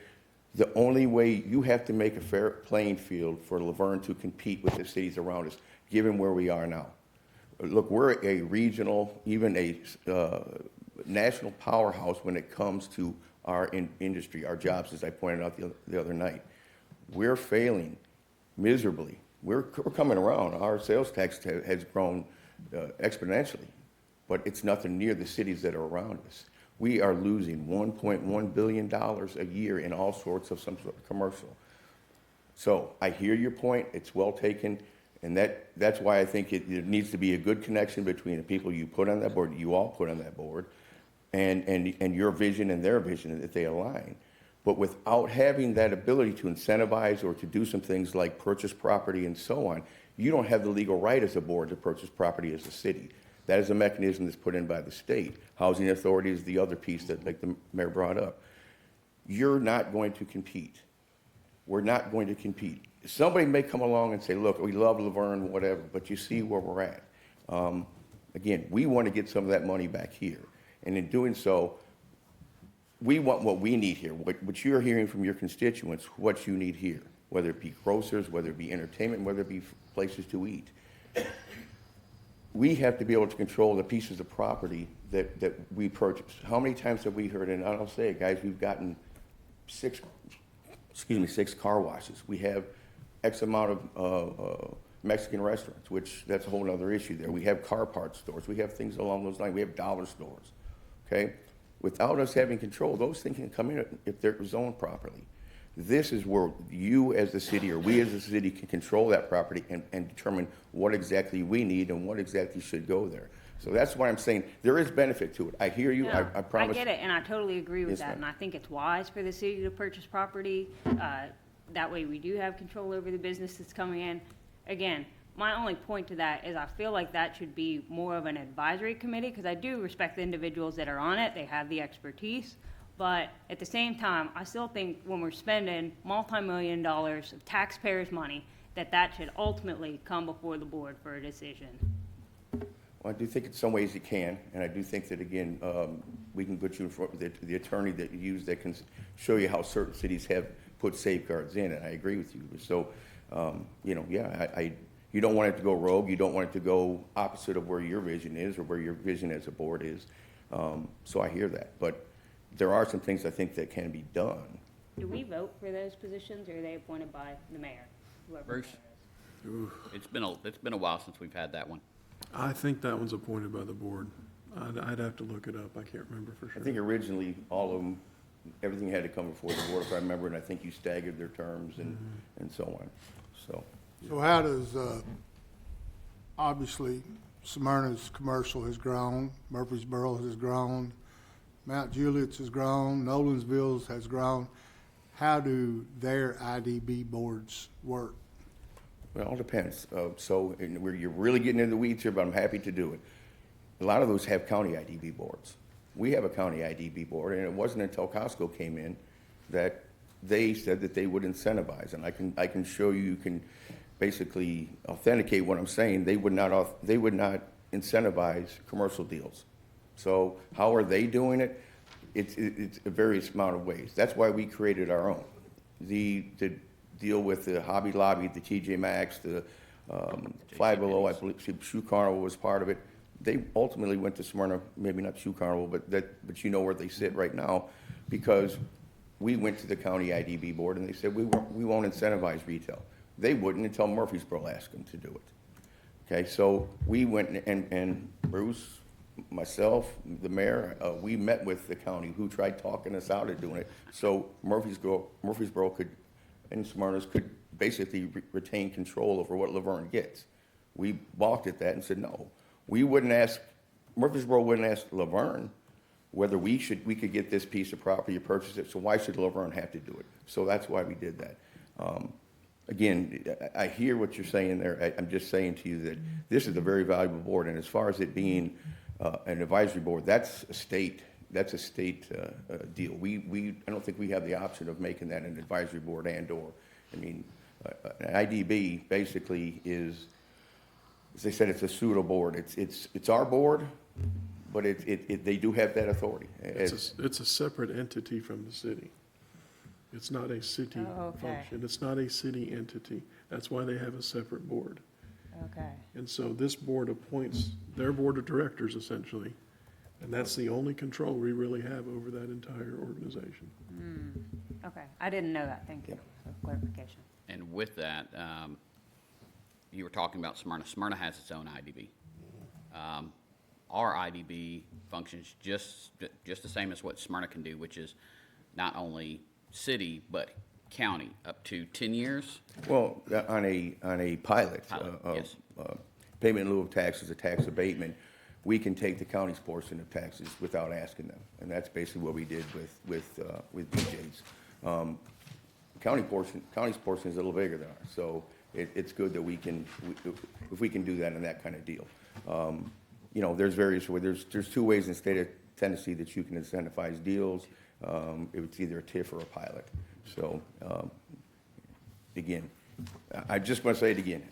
The only way you have to make a fair playing field for Laverne to compete with the cities around us, given where we are now. Look, we're a regional, even a national powerhouse when it comes to our industry, our jobs, as I pointed out the other night. We're failing miserably. We're coming around. Our sales tax has grown exponentially, but it's nothing near the cities that are around us. We are losing $1.1 billion a year in all sorts of some sort of commercial. So I hear your point. It's well taken. And that's why I think it needs to be a good connection between the people you put on that board, you all put on that board, and your vision and their vision, that they align. But without having that ability to incentivize or to do some things like purchase property and so on, you don't have the legal right as a board to purchase property as a city. That is a mechanism that's put in by the state. Housing authority is the other piece that, like the mayor brought up. You're not going to compete. We're not going to compete. Somebody may come along and say, look, we love Laverne, whatever, but you see where we're at. Again, we want to get some of that money back here. And in doing so, we want what we need here, what you're hearing from your constituents, what you need here, whether it be grocers, whether it be entertainment, whether it be places to eat. We have to be able to control the pieces of property that we purchase. How many times have we heard, and I'll say it, guys, we've gotten 6 car washes. We have X amount of Mexican restaurants, which that's a whole other issue there. We have car parts stores. We have things along those lines. We have dollar stores, okay? Without us having control, those things can come in if they're zoned properly. This is where you as the city, or we as the city, can control that property and determine what exactly we need and what exactly should go there. So that's why I'm saying there is benefit to it. I hear you, No, I promise. I get it, and I totally agree with Yes, that, ma'am. and I think it's wise for the city to purchase property. That way we do have control over the business that's coming in. Again, my only point to that is I feel like that should be more of an advisory committee, because I do respect the individuals that are on it, they have the expertise. But at the same time, I still think when we're spending multi-million dollars of taxpayers' money, that should ultimately come before the board for a decision. Well, I do think in some ways it can, and I do think that, again, we can put you in front of the attorney that you use that can show you how certain cities have put safeguards in, and I agree with you. So, you know, yeah, you don't want it to go rogue. You don't want it to go opposite of where your vision is or where your vision as a board is. So I hear that. But there are some things I think that can be done. Do we vote for those positions, or are they appointed by the mayor? Whoever the Bruce? mayor is? It's been a while since we've had that one. I think that one's appointed by the board. I'd have to look it up. I can't remember for I sure. think originally, all of them, everything had to come before the board, if I remember, and I think you staggered their terms and so on. So how does, obviously, Smyrna's commercial has grown, Murfreesboro has grown, Mount Juliet's has grown, Nolensville's has grown. How do their IDB boards work? Well, it all depends. So you're really getting into the weeds here, but I'm happy to do it. A lot of those have county IDB boards. We have a county IDB board, and it wasn't until Costco came in that they said that they would incentivize. And I can show you can basically authenticate what I'm saying. They would not incentivize commercial deals. So how are they doing it? It's a various amount of ways. That's why we created our own. The deal with the Hobby Lobby, the TJ Maxx, the Five Below, I believe Shoe Carnival was part of it. They ultimately went to Smyrna, maybe not Shoe Carnival, but you know where they sit right now, because we went to the county IDB board and they said we won't incentivize retail. They wouldn't until Murfreesboro asked them to do it. Okay, so we went and Bruce, myself, the mayor, we met with the county who tried talking us out of doing it. So Murfreesboro could, and Smyrna's could basically retain control over what Laverne gets. We balked at that and said, no, Murfreesboro wouldn't ask Laverne whether we could get this piece of property or purchase it, so why should Laverne have to do it? So that's why we did that. Again, I hear what you're saying there. I'm just saying to you that this is a very valuable board, and as far as it being an advisory board, that's a state deal. I don't think we have the option of making that an advisory board and/or. I mean, an IDB basically is, as they said, it's a pseudo board. It's our board, but they do have that authority. It's a separate entity from the city. It's not a city function. It's not a city entity. That's why they have a separate board. Okay. And so this board appoints their board of directors essentially, and that's the only control we really have over that entire organization. Okay, I didn't know that, thank you for clarification. And with that, you were talking about Smyrna. Smyrna has its own IDB. Our IDB functions just the same as what Smyrna can do, which is not only city, but county, up to 10 years. Well, on a pilot, Yes. payment in lieu of taxes, a tax abatement, we can take the county's portion of taxes without asking them, and that's basically what we did with BJ's. County's portion is a little bigger than ours, so it's good that if we can do that in that kind of deal. You know, there's various ways. There's two ways in the state of Tennessee that you can incentivize deals. It's either a TIF or a pilot. So, again, I just want to say it again,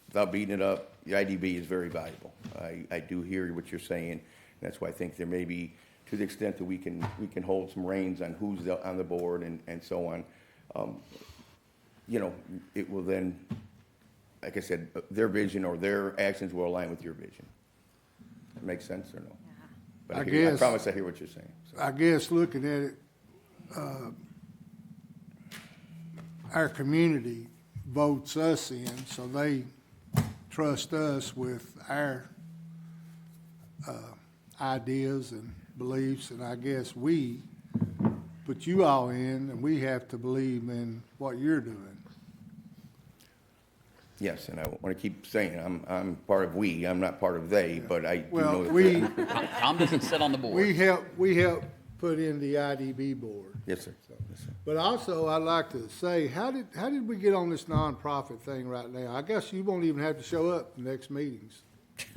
without beating it up, the IDB is very valuable. I do hear what you're saying. That's why I think there may be, to the extent that we can hold some reins on who's on the board and so on. You know, it will then, like I said, their vision or their actions will align with your vision. That makes sense or no? But I promise I hear what you're saying. So. I guess looking at it, our community votes us in, so they trust us with our ideas and beliefs, and I guess we put you all in, and we have to believe in what you're doing. Yes, and I want to keep saying, I'm part of we, I'm not part of they, but I do Well, know that. we, Tom doesn't sit on the board. we help put in the IDB board. Yes, sir. Yes, sir. But also, I'd like to say, how did we get on this nonprofit thing right now? I guess you won't even have to show up to next meetings.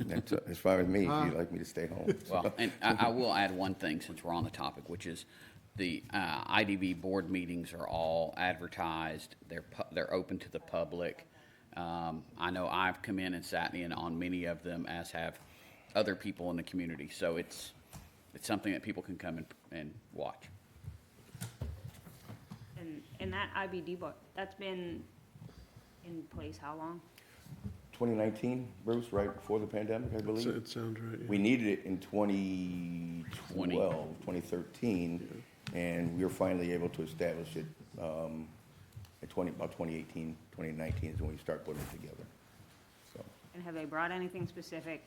That's fine with me, if you'd like me to stay home. Well, and I will add one thing since we're on the topic, which is the IDB board meetings are all advertised. They're open to the public. I know I've come in and sat in on many of them, as have other people in the community. So it's something that people can come and watch. And that IBD board, that's been in place how long? 2019, Bruce, right before the pandemic, I believe? It sounds right, yeah. We needed it in 2012, 2013, and we were finally able to establish it about 2018, 2019 is when we start putting it together. So, And have they brought anything specific?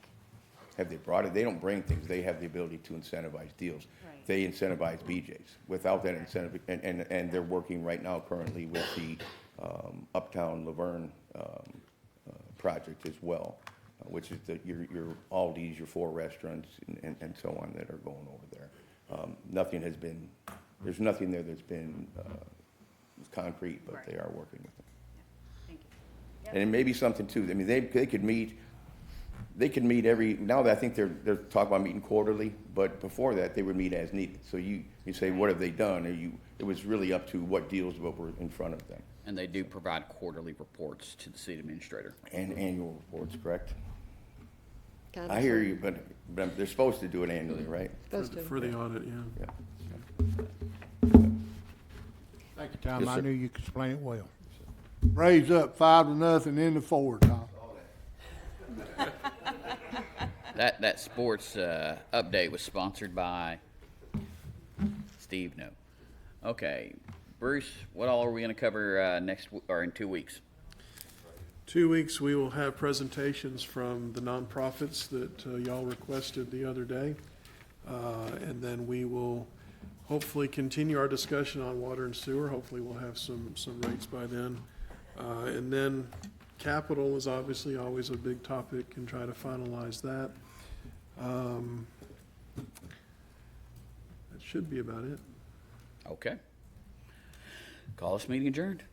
have they brought it? They don't bring things. They have the ability to incentivize deals. Right. They incentivize BJs. Without that incentive, and they're working right now currently with the Uptown Laverne project as well, which is your Aldi's, your 4 restaurants, and so on that are going over there. There's nothing there that's been concrete, but they are working with them. Thank you. And it may be something too, I mean, they could meet now that I think they're talking about meeting quarterly, but before that, they would meet as needed. So you say, what have they done? It was really up to what deals were in front of them. And they do provide quarterly reports to the city administrator. And annual reports, correct? Kind I of, hear you, but they're supposed to do it annually, right? supposed to. For the audit, yeah. Yeah. Thank you, Tom. Yes, I sir. knew you could explain it well. Raise up 5-0 in the 4, Tom. That sports update was sponsored by Steve. No. Okay, Bruce. What all are we going to cover or in 2 weeks? 2 weeks, we will have presentations from the nonprofits that y'all requested the other day. And then we will hopefully continue our discussion on water and sewer. Hopefully we'll have some rates by then. And then capital is obviously always a big topic, and try to finalize that. That should be about it. Okay. Call this meeting adjourned.